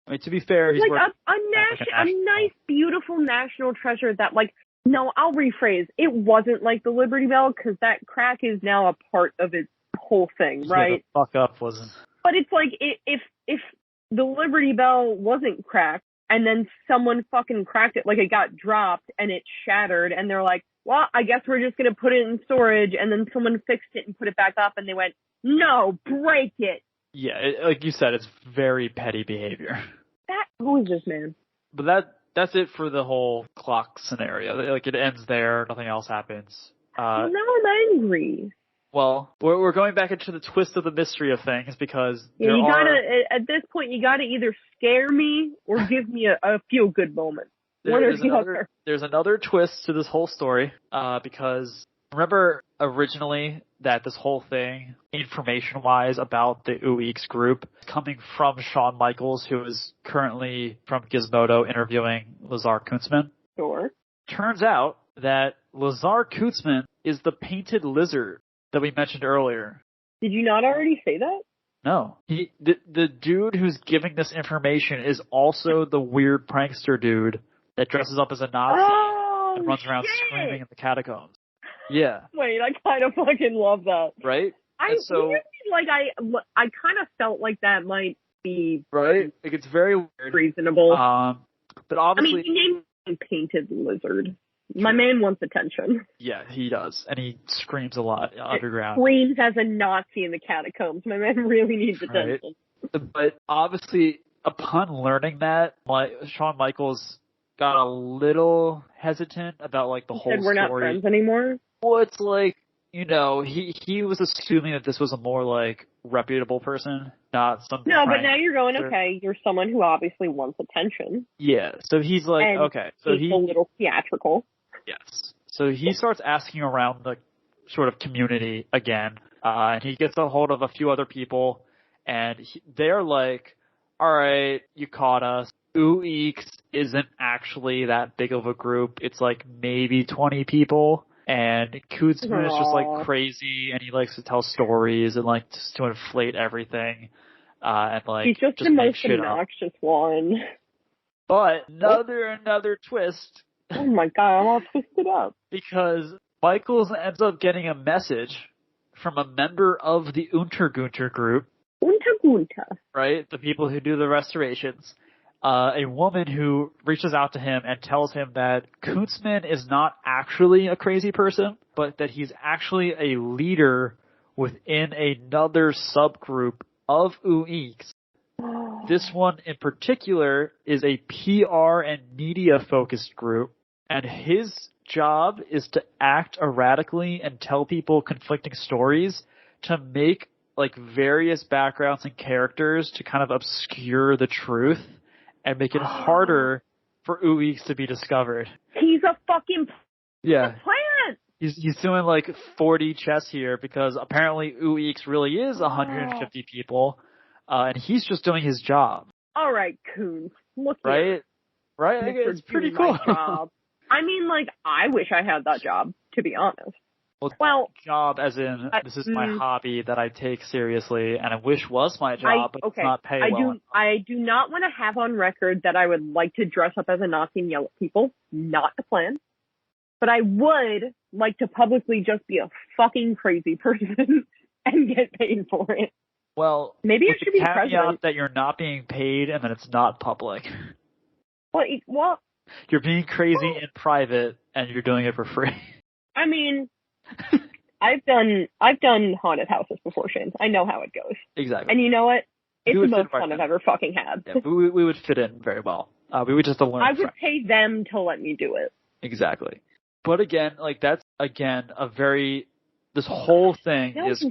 S1: I mean, to be fair, he's
S2: like a nice, beautiful national treasure that, like, no, I'll rephrase. It wasn't like the Liberty Bell because that crack is now a part of its whole thing, right?
S1: The fuck up wasn't.
S2: But it's like if the Liberty Bell wasn't cracked and then someone fucking cracked it, like it got dropped and it shattered, and they're like, well, I guess we're just gonna put it in storage, and then someone fixed it and put it back up, and they went, no, break it.
S1: Yeah, like you said, it's very petty behavior.
S2: Who is this man?
S1: But that's it for the whole clock scenario. Like, it ends there. Nothing else happens.
S2: Now I'm angry.
S1: Well, we're going back into the twist of the mystery of things because
S2: at this point, you gotta either scare me or give me a feel good moment.
S1: There's another twist to this whole story, because remember originally that this whole thing, information-wise, about the UX group, coming from Shawn Michaels, who is currently from Gizmodo interviewing Lazar Kuntzman.
S2: Sure.
S1: Turns out that Lazar Kuntzman is the painted lizard that we mentioned earlier.
S2: Did you not already say that?
S1: No. The dude who's giving this information is also the weird prankster dude that dresses up as a Nazi and runs around screaming in the catacombs. Yeah.
S2: Wait, I kind of fucking love that.
S1: Right?
S2: I kind of felt like that might be...
S1: Right? Like, it's very weird.
S2: Reasonable.
S1: But obviously...
S2: I mean, he named him Painted Lizard. My man wants attention.
S1: Yeah, he does. And he screams a lot underground.
S2: Screams as a Nazi in the catacombs. My man really needs attention.
S1: But obviously, upon learning that, Shawn Michaels got a little hesitant about, like, the whole story.
S2: We're not friends anymore?
S1: Well, it's like, you know, he was assuming that this was a more, like, reputable person, not some
S2: No, but
S1: prank
S2: now you're going,
S1: master.
S2: okay, you're someone who obviously wants attention.
S1: Yeah, so he's like,
S2: And
S1: okay, so
S2: he's a little theatrical.
S1: yes. So he starts asking around the sort of community again, and he gets a hold of a few other people, and they're like, alright, you caught us. Ooeeks isn't actually that big of a group. It's like maybe 20 people. And Kootsman is just like crazy, and he likes to tell stories and like just to inflate everything, and like
S2: he's just the
S1: make
S2: most
S1: shit up.
S2: obnoxious one.
S1: But another twist.
S2: Oh my god, I'm all twisted up.
S1: Because Michaels ends up getting a message from a member of the Untergunter group.
S2: Untergunter.
S1: Right? The people who do the restorations. A woman who reaches out to him and tells him that Kootsman is not actually a crazy person, but that he's actually a leader within another subgroup of Ooeeks. This one in particular is a PR and media focused group, and his job is to act erratically and tell people conflicting stories to make like various backgrounds and characters to kind of obscure the truth and make it harder for Ooeeks to be discovered.
S2: He's a fucking plant!
S1: He's doing like 40 chess here because apparently Ooeeks really is 150 people, and he's just doing his job.
S2: Alright, Coons. Look
S1: right?
S2: here.
S1: Right? It's pretty cool.
S2: Job. I mean, like, I wish I had that job, to be honest. Well,
S1: job as in, this is my hobby that I take seriously and I wish was my job, but it's not paid well.
S2: I do not want to have on record that I would like to dress up as a Nazi and yell at people. Not the plan. But I would like to publicly just be a fucking crazy person and get paid for it.
S1: Well,
S2: maybe I should be president.
S1: That you're not being paid and that it's not public.
S2: Well,
S1: you're being crazy in private and you're doing it for free.
S2: I mean, I've done haunted houses before, Shane. I know how it goes.
S1: Exactly.
S2: And you know what? It's the most fun I've ever fucking had.
S1: Yeah, we would fit in very well. We would just learn.
S2: I would pay them to let me do it.
S1: Exactly. But again, like that's this whole thing is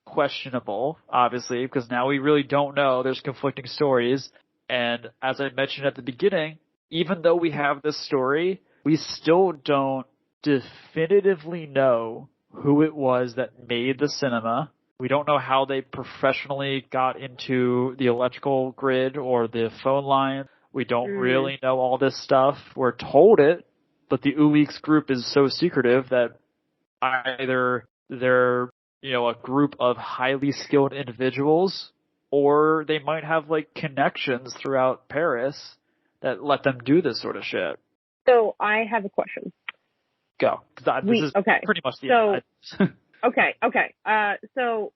S1: questionable, obviously, because now we really don't know. There's conflicting stories. And as I mentioned at the beginning, even though we have this story, we still don't definitively know who it was that made the cinema. We don't know how they professionally got into the electrical grid or the phone line. We don't really know all this stuff. We're told it, but the Ooeeks group is so secretive that either they're, a group of highly skilled individuals, or they might have like connections throughout Paris that let them do this sort of shit.
S2: So I have a question.
S1: Go. This is pretty much the end.
S2: Okay. So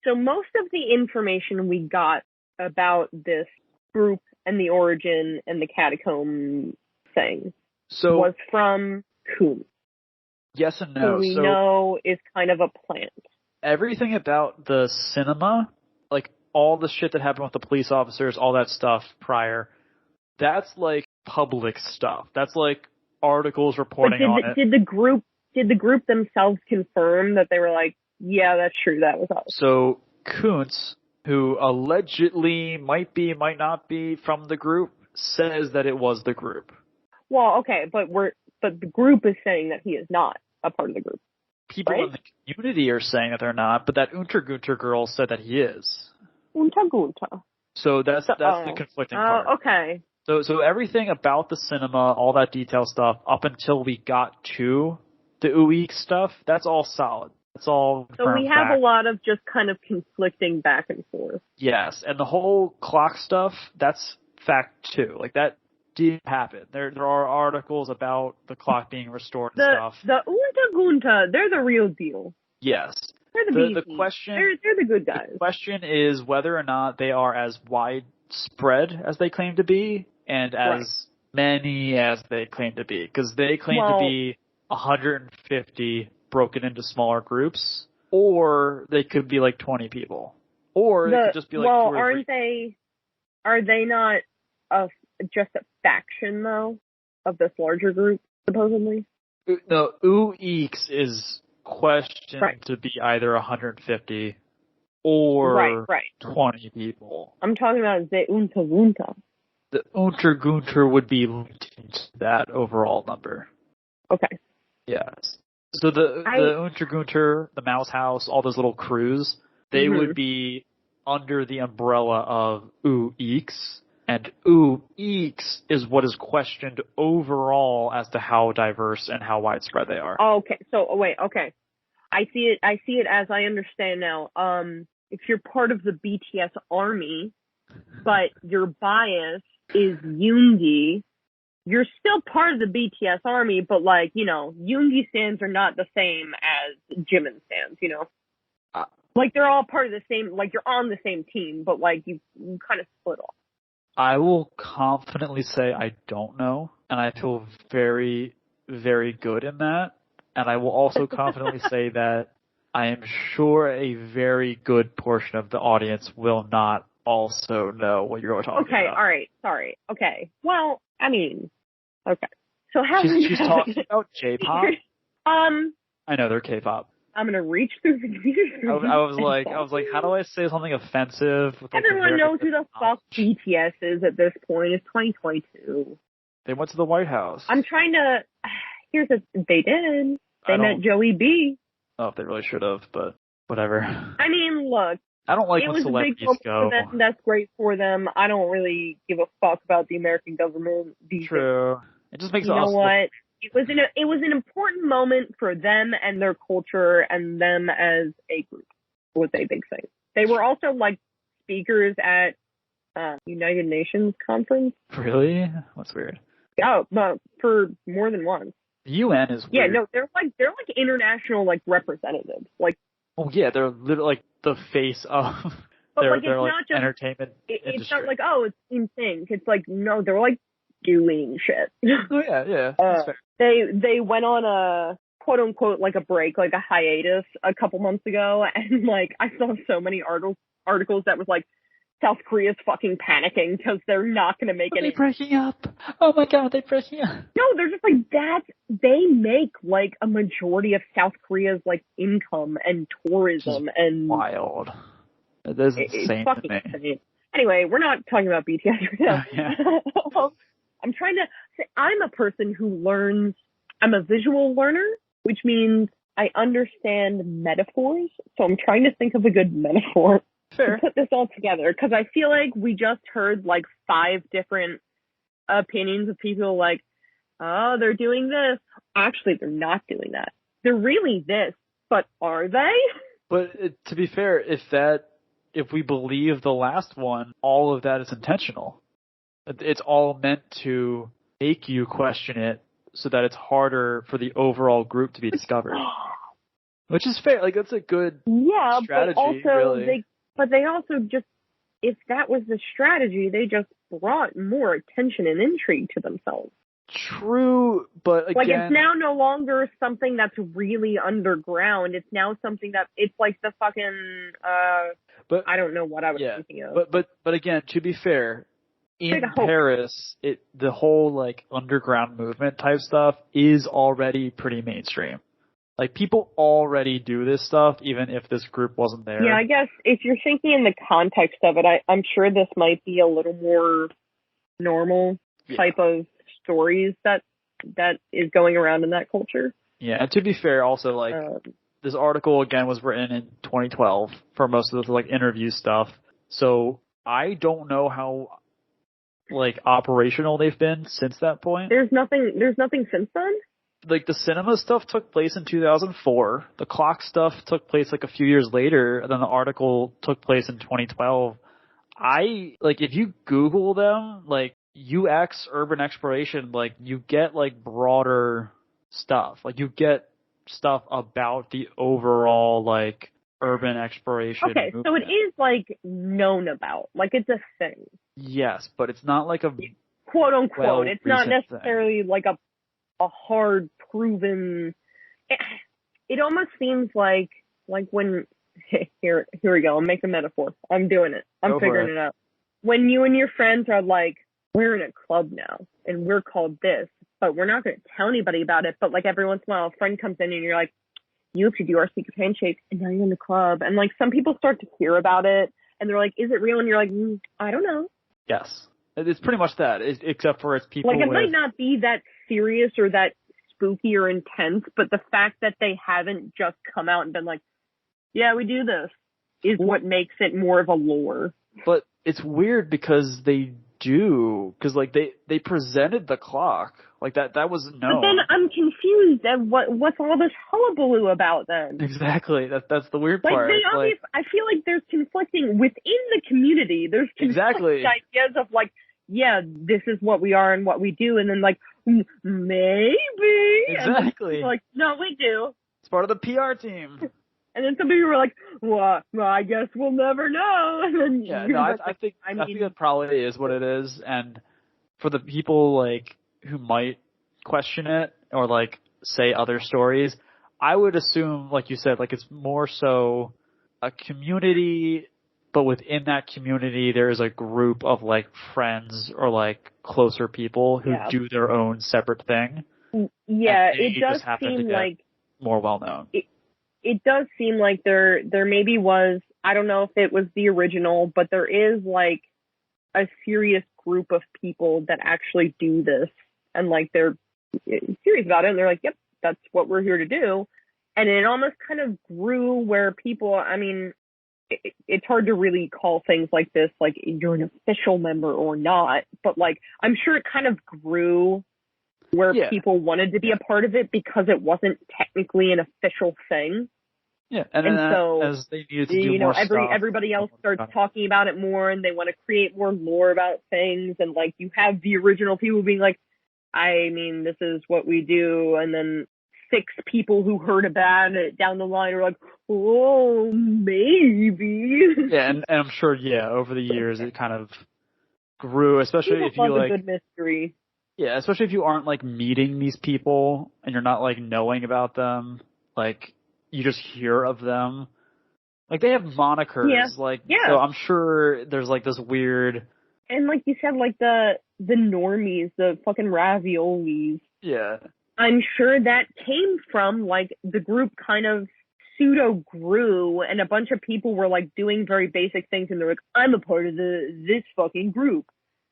S2: most of the information we got about this group and the origin and the catacomb thing was from Coons.
S1: Yes and no.
S2: Who we know is kind of a plant.
S1: Everything about the cinema, like all the shit that happened with the police officers, all that stuff prior, that's like public stuff. That's like articles reporting on it.
S2: Did the group themselves confirm that they were like, yeah, that's true, that was us?
S1: So Kuntz, who allegedly might not be from the group, says that it was the group.
S2: Well, okay, but the group is saying that he is not a part of the group.
S1: People in the community are saying that they're not, but that Untergunter girl said that he is.
S2: Untergunter.
S1: So that's the conflicting part.
S2: Okay.
S1: So everything about the cinema, all that detail stuff, up until we got to the Ooeek stuff, that's all solid. That's all.
S2: So we have a lot of just kind of conflicting back and forth.
S1: Yes, and the whole clock stuff, that's fact too. Like that did happen. There are articles about the clock being restored and stuff.
S2: The Untergunter, they're the real deal.
S1: Yes.
S2: They're the question. They're the good guys.
S1: The question is whether or not they are as widespread as they claim to be, and as many as they claim to be, because they claim to be 150 broken into smaller groups, or they could be like 20 people, or they could just be like 2 or 3.
S2: Are they not just a faction though of this larger group supposedly?
S1: No, Ooeeks is questioned to be either 150 or
S2: Right.
S1: 20 people.
S2: I'm talking about the Untergunter.
S1: The Untergunter would be linked into that overall number.
S2: Okay.
S1: Yes. So the Untergunter, the Mouse House, all those little crews, they would be under the umbrella of UX, and UX is what is questioned overall as to how diverse and how widespread they are.
S2: Okay. So wait. Okay. I see it as I understand now. If you're part of the BTS army, but your bias is Yoongi, you're still part of the BTS army, but like, you know, Yoongi stands are not the same as Jimin stands, you know? Like they're all part of the same, like you're on the same team, but like you kind of split off.
S1: I will confidently say I don't know, and I feel very, very good in that. And I will also confidently say that I am sure a very good portion of the audience will not also know what you're talking about.
S2: Okay, alright, sorry. Okay. Well, I mean, okay. So how
S1: she's talking about J-pop? I know they're K-pop.
S2: I'm gonna reach through the computers.
S1: I was like, how do I say something offensive? With, like,
S2: everyone knows who the fuck BTS is at this point. It's 2022.
S1: They went to the White House.
S2: I'm trying to. They did. They met Joey B.
S1: I don't know if they really should have, but whatever.
S2: I mean, look.
S1: I don't like when celebrities go.
S2: It was a big moment for them. That's great for them. I don't really give a fuck about the American government.
S1: True. It just makes
S2: you know what? It was an important moment for them and their culture and them as a group. Was a big thing. They were also like speakers at United Nations conference.
S1: Really? That's weird.
S2: Oh, but for more than once.
S1: The UN is weird.
S2: Yeah, no, they're like international like representatives. Like,
S1: oh yeah, they're literally like the face of their like entertainment industry. It's
S2: not like, oh, it's in sync. It's like, no, they're like doing shit.
S1: Oh yeah. That's fair.
S2: They went on a quote unquote like a break, like a hiatus a couple months ago, and like I saw so many articles that was like, South Korea's fucking panicking because they're not going to make any.
S1: Are they breaking up? Oh my god, they're breaking up.
S2: No, they're just like that. They make like a majority of South Korea's like income and tourism and
S1: wild. That is insane to me.
S2: Insane. Anyway, we're not talking about BTS right now.
S1: Yeah.
S2: I'm trying to say I'm a person who learns. I'm a visual learner, which means I understand metaphors. So I'm trying to think of a good metaphor.
S1: Fair.
S2: To put this all together, because I feel like we just heard like 5 different opinions of people like, oh, they're doing this. Actually, they're not doing that. They're really this, but are they?
S1: But to be fair, if we believe the last one, all of that is intentional. It's all meant to make you question it so that it's harder for the overall group to be discovered. Which is fair. Like, that's a good strategy,
S2: but also
S1: really.
S2: But they also just, if that was the strategy, they just brought more attention and intrigue to themselves.
S1: True, but again...
S2: Like, it's now no longer something that's really underground. It's now something that, it's like the fucking,
S1: but,
S2: I don't know what I was thinking of.
S1: But again, to be fair, in Paris, the whole, like, underground movement type stuff is already pretty mainstream. Like, people already do this stuff, even if this group wasn't there.
S2: Yeah, I guess if you're thinking in the context of it, I'm sure this might be a little more normal type of stories that is going around in that culture.
S1: Yeah, and to be fair, also, like, this article, again, was written in 2012 for most of the, like, interview stuff. So, I don't know how, like, operational they've been since that point.
S2: There's nothing since then?
S1: Like, the cinema stuff took place in 2004. The clock stuff took place, like, a few years later. And then the article took place in 2012. If you Google them, like, UX, urban exploration, like, you get, like, broader stuff. Like, you get stuff about the overall, like, urban exploration movement.
S2: So it is, like, known about. Like, it's a thing.
S1: Yes, but it's not, like, a...
S2: Quote, unquote. It's not necessarily, like, a hard proven. It almost seems like when here we go. I'll make a metaphor. I'm doing it. I'm figuring it out. When you and your friends are like, we're in a club now and we're called this, but we're not going to tell anybody about it. But like every once in a while, a friend comes in and you're like, you have to do our secret handshake, and now you're in the club. And, like, some people start to hear about it, and they're like, is it real? And you're like, I don't know.
S1: Yes. It's pretty much that, except for it's people
S2: like, it might not be that serious or that spooky or intense, but the fact that they haven't just come out and been like, yeah, we do this, is what makes it more of a lore.
S1: But it's weird because they do, because, like, they presented the clock. Like, that was known.
S2: But then I'm confused at what's all this hullabaloo about then?
S1: Exactly. That's the weird
S2: like,
S1: part.
S2: Like, I feel like there's conflicting within the community. There's conflicting ideas of, like, yeah, this is what we are and what we do, and then, like, maybe.
S1: Exactly.
S2: And like, no, we do.
S1: It's part of the PR team.
S2: And then some people were like, well, I guess we'll never know. And then
S1: yeah, no, I think that probably is what it is. And for the people, like, who might question it or, like, say other stories, I would assume, like you said, like, it's more so a community, but within that community, there's a group of, like, friends or, like, closer people who do their own separate thing.
S2: Yeah, it does seem like
S1: more well known.
S2: It does seem like there maybe was, I don't know if it was the original, but there is, like, a serious group of people that actually do this, and, like, they're serious about it, and they're like, yep, that's what we're here to do. And it almost kind of grew where people, I mean, it's hard to really call things like this, like, you're an official member or not, but, like, I'm sure it kind of grew where people wanted to be a part of it because it wasn't technically an official thing.
S1: Yeah, and
S2: so
S1: as they needed to do more stuff,
S2: everybody else starts talking about it more, and they want to create more lore about things, and, like, you have the original people being like, I mean, this is what we do, and then 6 people who heard about it down the line are like, oh, maybe.
S1: Yeah, and I'm sure, over the years it kind of grew, especially if you, like,
S2: a good mystery.
S1: Yeah, especially if you aren't, like, meeting these people and you're not, like, knowing about them, like, you just hear of them. Like, they have monikers, so I'm sure there's, like, this weird...
S2: And like you said, like, the normies, the fucking raviolis.
S1: Yeah.
S2: I'm sure that came from, like, the group kind of pseudo grew, and a bunch of people were, like, doing very basic things, and they're like, I'm a part of this fucking group.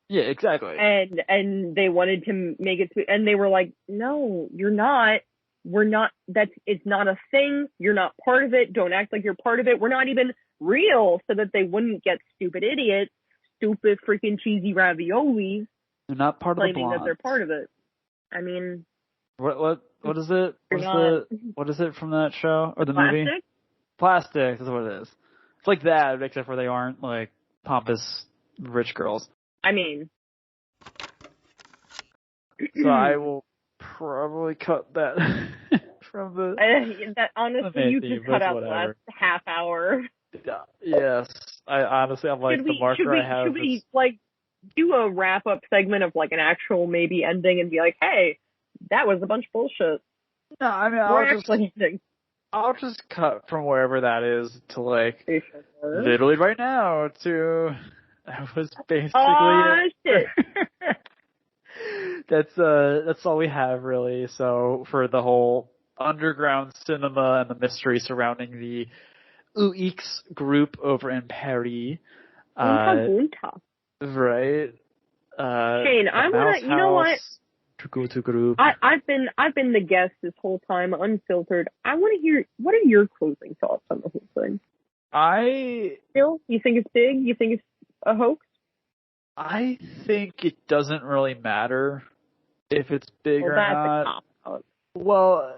S1: Yeah, exactly.
S2: And they wanted to make it, and they were like, no, you're not. We're not, it's not a thing. You're not part of it. Don't act like you're part of it. We're not even real, so that they wouldn't get stupid idiots, stupid freaking cheesy raviolis.
S1: They're not part of the
S2: claiming that they're part of it. I mean,
S1: what is it? What is it from that show or the movie? Plastic. That's what it is. It's like that, except for they aren't, like, pompous rich girls.
S2: I mean,
S1: so I will probably cut that from the.
S2: That honestly, you just cut out the last half hour.
S1: Yes, I'm like, the marker I have.
S2: Should we like do a wrap up segment of, like, an actual maybe ending and be like, hey, that was a bunch of bullshit?
S1: No, I mean, I'll just cut from wherever that is to, like, literally right now to. That was basically
S2: shit.
S1: That's all we have, really. So for the whole underground cinema and the mystery surrounding the UX group over in Paris. Right.
S2: Shane, I wanna, you know what?
S1: To go to group.
S2: I've been the guest this whole time, unfiltered. I want to hear, what are your closing thoughts on the whole thing? You think it's big? You think it's a hoax?
S1: I think it doesn't really matter if it's big or not. Well,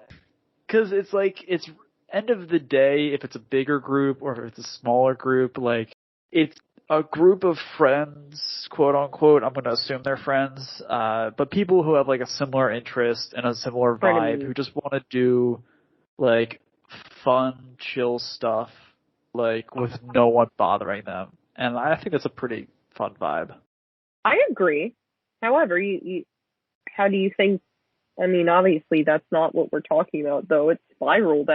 S1: because it's like, it's end of the day, if it's a bigger group or if it's a smaller group, like, it's a group of friends, quote unquote. I'm going to assume they're friends, but people who have, like, a similar interest and a similar vibe, who just want to do, like, fun, chill stuff, like, with no one bothering them. And I think that's a pretty fun vibe.
S2: I agree. However, how do you think, I mean, obviously that's not what we're talking about, though. It's spiraled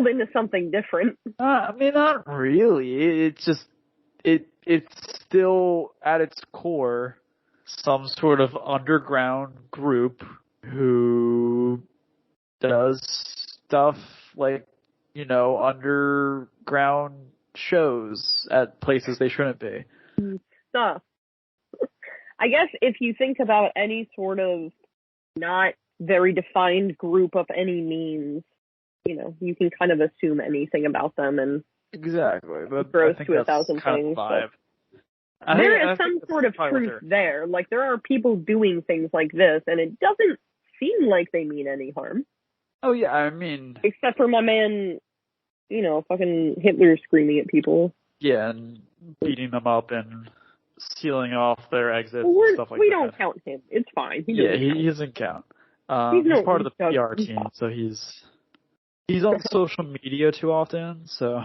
S2: into something different.
S1: I mean, not really. It's just, it's still, at its core, some sort of underground group who does stuff like, underground shows at places they shouldn't be.
S2: Stuff. I guess if you think about any sort of not very defined group of any means, you can kind of assume anything about them, and
S1: exactly.
S2: It grows to 1,000 things. There is some sort of truth there. Like, there are people doing things like this, and it doesn't seem like they mean any harm.
S1: Oh, yeah, I mean...
S2: Except for my man, fucking Hitler screaming at people.
S1: Yeah, and beating them up and sealing off their exits and stuff like that.
S2: We don't count him. It's fine. He
S1: doesn't count. He's part of the PR team, so he's on social media too often, so...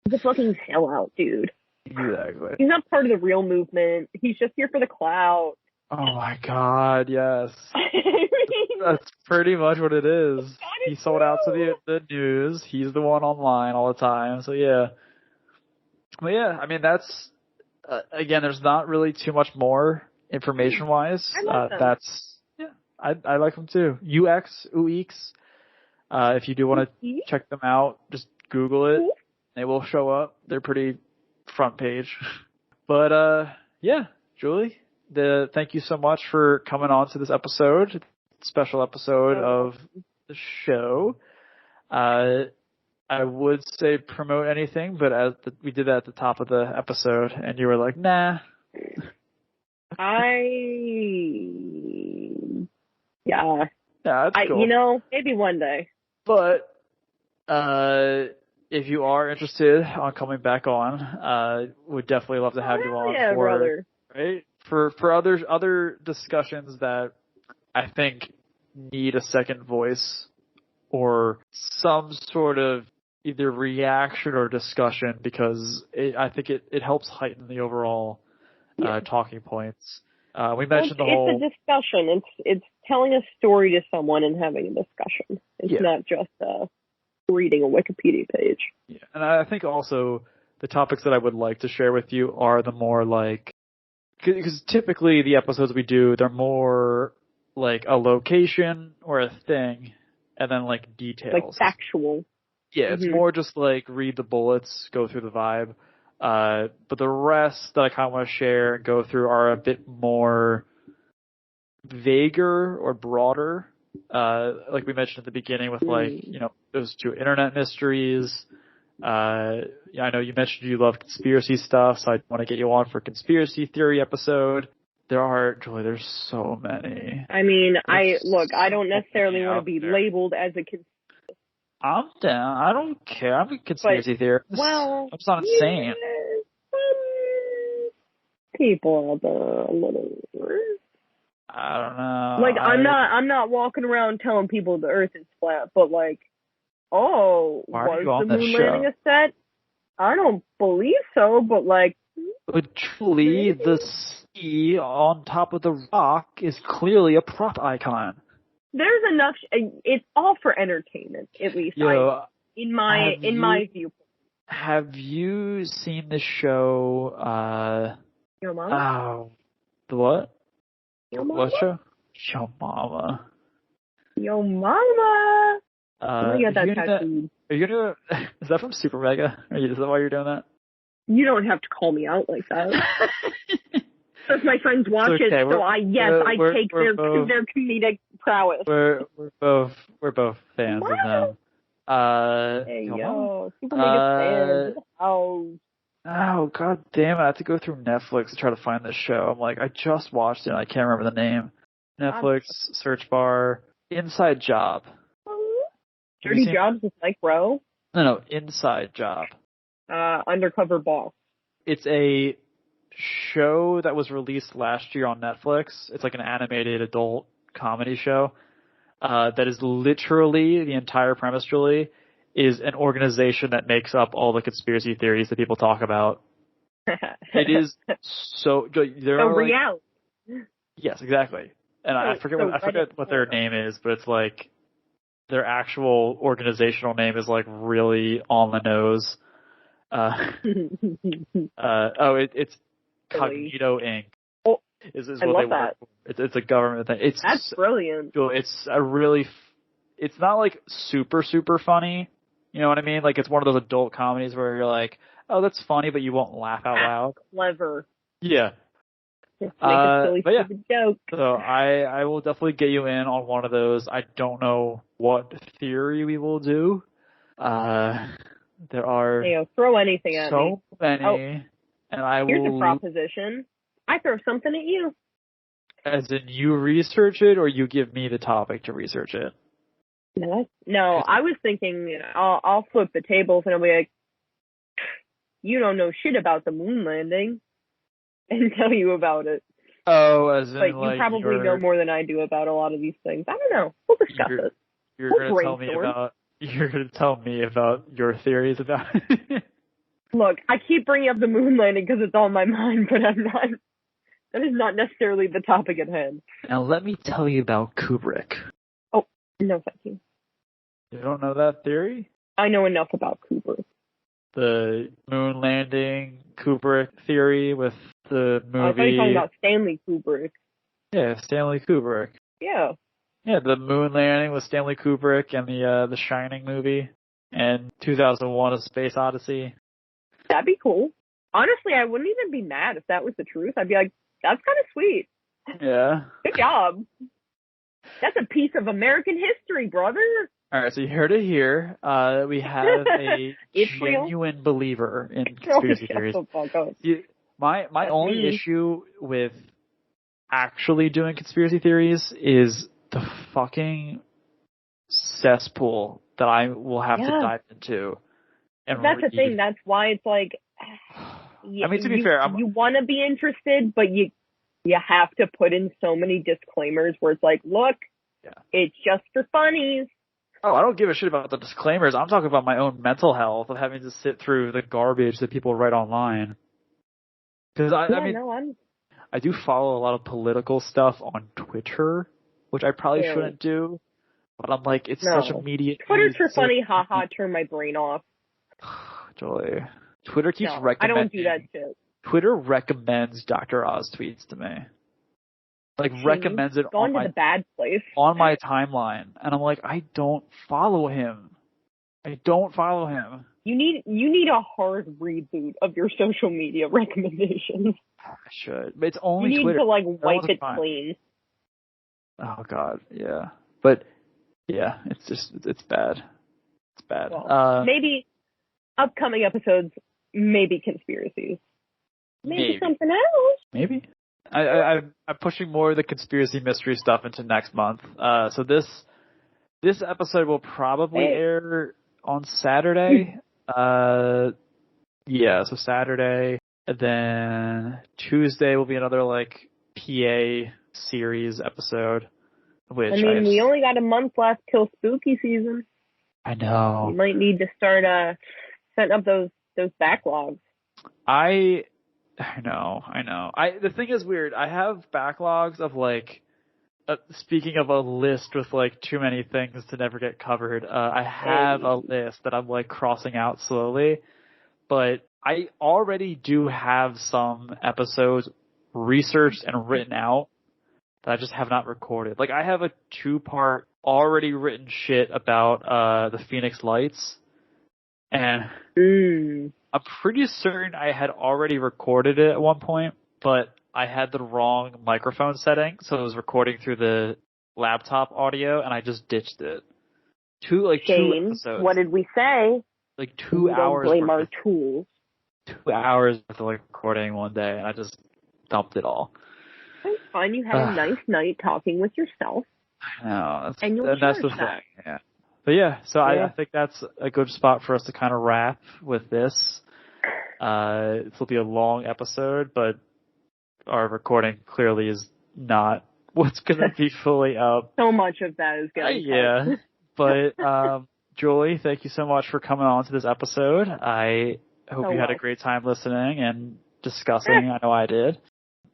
S2: He's a fucking sellout, dude.
S1: Exactly.
S2: He's not part of the real movement. He's just here for the clout.
S1: Oh my god, yes. That's pretty much what it is. He sold out to the news. He's the one online all the time, so yeah. But yeah, I mean, that's... again, there's not really too much more information-wise. I like them too. UX. If you do want to check them out, just Google it. They will show up. They're pretty front page. But, yeah, Julie, thank you so much for coming on to this episode, special episode of the show. I would say promote anything, but we did that at the top of the episode, and you were like, nah.
S2: Yeah, that's cool. Maybe one day.
S1: But, if you are interested on coming back on, would definitely love to have you on
S2: brother.
S1: Right? For other discussions that I think need a second voice or some sort of either reaction or discussion, because I think it helps heighten the overall talking points. We mentioned
S2: it's a discussion. It's telling a story to someone and having a discussion. It's not just reading a Wikipedia page.
S1: Yeah, and I think also the topics that I would like to share with you are the more like, because typically the episodes we do, they're more like a location or a thing, and then like details.
S2: Like factual.
S1: Yeah, it's more just like read the bullets, go through the vibe. But the rest that I kind of want to share and go through are a bit more vaguer or broader. Like we mentioned at the beginning with those two internet mysteries. I know you mentioned you love conspiracy stuff, so I want to get you on for a conspiracy theory episode. There's so many.
S2: I mean, I don't necessarily want to be labeled as a conspiracy.
S1: I'm down. I don't care. I'm a conspiracy theorist.
S2: Well,
S1: I'm not insane.
S2: People are a little.
S1: I don't know.
S2: Like, I'm not walking around telling people the Earth is flat, but like, was the moon landing a set? I don't believe so, but like.
S1: But truly, the sea on top of the rock is clearly a prop icon.
S2: There's enough. It's all for entertainment, at least. In my viewpoint.
S1: Have you seen the show?
S2: Your Mama?
S1: The what?
S2: Your Mama?
S1: What show? Yo Mama.
S2: Yo Mama.
S1: Are you gonna? Is that from Super Mega? Is that why you're doing that?
S2: You don't have to call me out like that. If my friends watch it, so I take their comedic prowess.
S1: We're both fans of them.
S2: Hey yo, Super Mega fans.
S1: Oh god damn it! I have to go through Netflix to try to find this show. I'm like, I just watched it and I can't remember the name. Netflix search bar, Inside Job.
S2: Dirty Jobs with Mike Rowe?
S1: No, Inside Job.
S2: Undercover Boss.
S1: It's a show that was released last year on Netflix. It's like an animated adult comedy show. That is literally the entire premise, Julie, is an organization that makes up all the conspiracy theories that people talk about. It is so good.
S2: Reality.
S1: Yes, exactly. And I forget what their name is, but it's like their actual organizational name is like really on the nose. It's Cognito Inc.
S2: Oh,
S1: is what they work for. It's a government thing.
S2: That's brilliant.
S1: It's a really it's not like super, super funny. You know what I mean? Like it's one of those adult comedies where you're like, oh, that's funny, but you won't laugh out loud.
S2: Clever.
S1: Yeah.
S2: Just make a silly,
S1: but yeah.
S2: stupid joke.
S1: So I will definitely get you in on one of those. I don't know what theory we will do. There are
S2: Hey, throw anything at me.
S1: so many, and I
S2: Here's
S1: will.
S2: a proposition. I throw something at you.
S1: As in, you research it, or you give me the topic to research it?
S2: No, I was thinking I'll flip the tables and I'll be like, you don't know shit about the moon landing, and tell you about it.
S1: Oh, as in,
S2: But you probably know more than I do about a lot of these things. I don't know. We'll discuss it.
S1: You're going to tell me about your theories about it.
S2: Look, I keep bringing up the moon landing because it's on my mind, but I'm not. That is not necessarily the topic at hand.
S1: Now let me tell you about Kubrick.
S2: Oh, no, thank you.
S1: You don't know that theory?
S2: I know enough about Kubrick.
S1: The moon landing Kubrick theory with the movie.
S2: I thought you were talking about Stanley Kubrick.
S1: Yeah, Stanley Kubrick.
S2: Yeah.
S1: Yeah, the moon landing with Stanley Kubrick and the Shining movie and 2001: A Space Odyssey.
S2: That'd be cool. Honestly, I wouldn't even be mad if that was the truth. I'd be like, that's kind of sweet.
S1: Yeah.
S2: Good job. That's a piece of American history, brother.
S1: All right, so you heard it here. We have a genuine believer in conspiracy theories. My only issue with actually doing conspiracy theories is the fucking cesspool that I will have to dive into. And
S2: that's the thing. That's why it's like.
S1: I mean, to be fair,
S2: you want to be interested, but you have to put in so many disclaimers where it's like, look, it's just for funnies.
S1: Oh, I don't give a shit about the disclaimers. I'm talking about my own mental health of having to sit through the garbage that people write online. Because I do follow a lot of political stuff on Twitter, which I probably shouldn't do. But I'm like, it's such immediate.
S2: Twitter's for funny, haha, turn my brain off.
S1: Joy. Twitter keeps recommending.
S2: I don't do that shit.
S1: Twitter recommends Dr. Oz tweets to me. Like, recommends it on
S2: the bad place.
S1: On my timeline. And I'm like, I don't follow him. You
S2: need a hard reboot of your social media recommendations.
S1: I should. But it's only
S2: you need
S1: Twitter.
S2: To, wipe it clean.
S1: Oh, God. Yeah. But, yeah, it's bad. It's bad.
S2: Well, maybe upcoming episodes, maybe conspiracies. Maybe something else.
S1: Maybe. I'm pushing more of the conspiracy mystery stuff into next month. So this episode will probably air on Saturday. So Saturday. And then Tuesday will be another PA series episode. Which
S2: we only got a month left till spooky season.
S1: I know.
S2: We might need to start setting up those backlogs.
S1: I know. The thing is weird. I have backlogs of speaking of a list with too many things to never get covered. I have a list that I'm crossing out slowly, but I already do have some episodes researched and written out that I just have not recorded. I have a 2-part already written shit about the Phoenix Lights, and I'm pretty certain I had already recorded it at one point, but I had the wrong microphone setting, so it was recording through the laptop audio, and I just ditched it. Two episodes.
S2: What did we say?
S1: 2 hours.
S2: Don't blame our tools.
S1: 2 hours worth of recording one day, and I just dumped it all.
S2: It's fine. You had a nice night talking with yourself.
S1: I know.
S2: That's
S1: the thing. Yeah. But yeah, so I think that's a good spot for us to kind of wrap with this. This will be a long episode, but our recording clearly is not what's going to be fully up.
S2: So much of that is going to
S1: Yeah. But, Julie, thank you so much for coming on to this episode. I hope you had a great time listening and discussing. I know I did.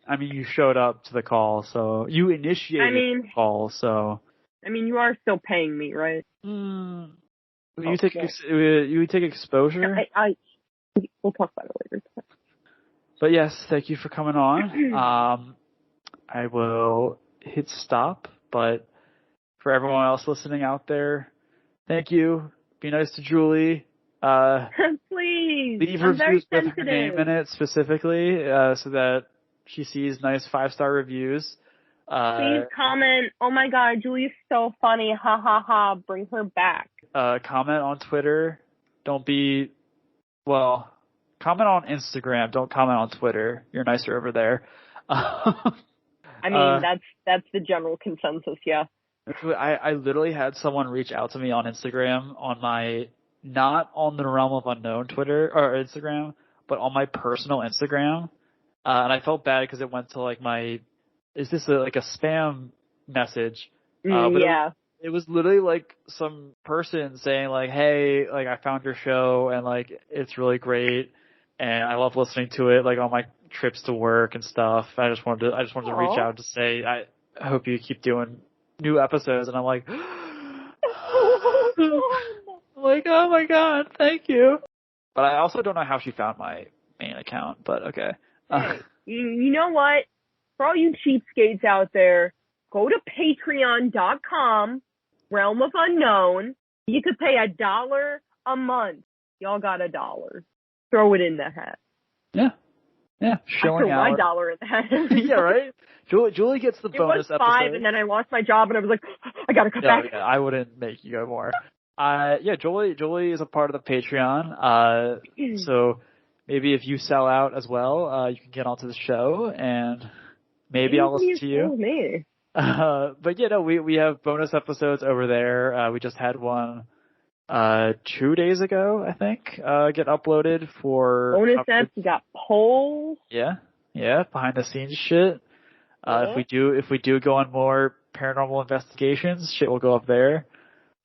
S1: I mean, you showed up to the call, so you initiated the call, so.
S2: I mean, you are still paying me, right?
S1: You take exposure?
S2: We'll talk about it later.
S1: But yes, thank you for coming on. I will hit stop, but for everyone else listening out there, thank you. Be nice to Julie.
S2: Please.
S1: Leave
S2: I'm very
S1: reviews with her name
S2: sensitive.
S1: in it specifically, so that she sees nice 5-star reviews.
S2: Please comment. Oh my God, Julie's so funny. Ha ha ha. Bring her back.
S1: Comment on Twitter. Comment on Instagram. Don't comment on Twitter. You're nicer over there.
S2: I mean, that's the general consensus, yeah.
S1: I literally had someone reach out to me on Instagram on my, not on the Realm of Unknown Twitter or Instagram, but on my personal Instagram. And I felt bad because it went to like is this like a spam message? But
S2: yeah.
S1: It was literally like some person saying like, hey, like I found your show and like it's really great and I love listening to it like on my trips to work and stuff. I just wanted to reach out to say I hope you keep doing new episodes, and I'm like like, oh my God, thank you. But I also don't know how she found my main account, but okay.
S2: Hey, you know what? For all you cheapskates out there, go to patreon.com, Realm of Unknown. You could pay $1 a month. Y'all got $1. Throw it in the hat.
S1: Yeah. Yeah. Showing out.
S2: I threw my $1 in the hat.
S1: Yeah, right? Julie gets the bonus episode.
S2: It was $5 and then I lost my job and I was like, I gotta cut back.
S1: Yeah, I wouldn't make you go more. Yeah, Julie is a part of the Patreon. So maybe if you sell out as well, you can get onto the show and maybe I'll listen to you. But yeah, no, we have bonus episodes over there. We just had one 2 days ago, I think, get uploaded for
S2: bonus eps. We got polls.
S1: Yeah, behind the scenes shit. If we do go on more paranormal investigations, shit will go up there.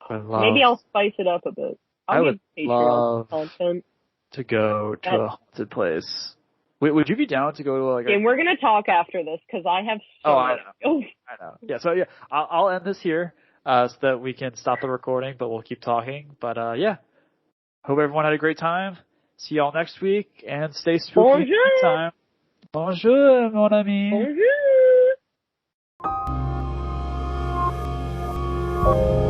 S2: Maybe I'll spice it up a bit.
S1: I would love
S2: content
S1: to go to a haunted place. Would you be down to go to like?
S2: Okay, we're gonna talk after this because I have.
S1: I know. Yeah, so yeah, I'll end this here so that we can stop the recording, but we'll keep talking. But yeah, hope everyone had a great time. See y'all next week and stay spooky. Bonjour. Bonjour, mon ami.
S2: Bonjour.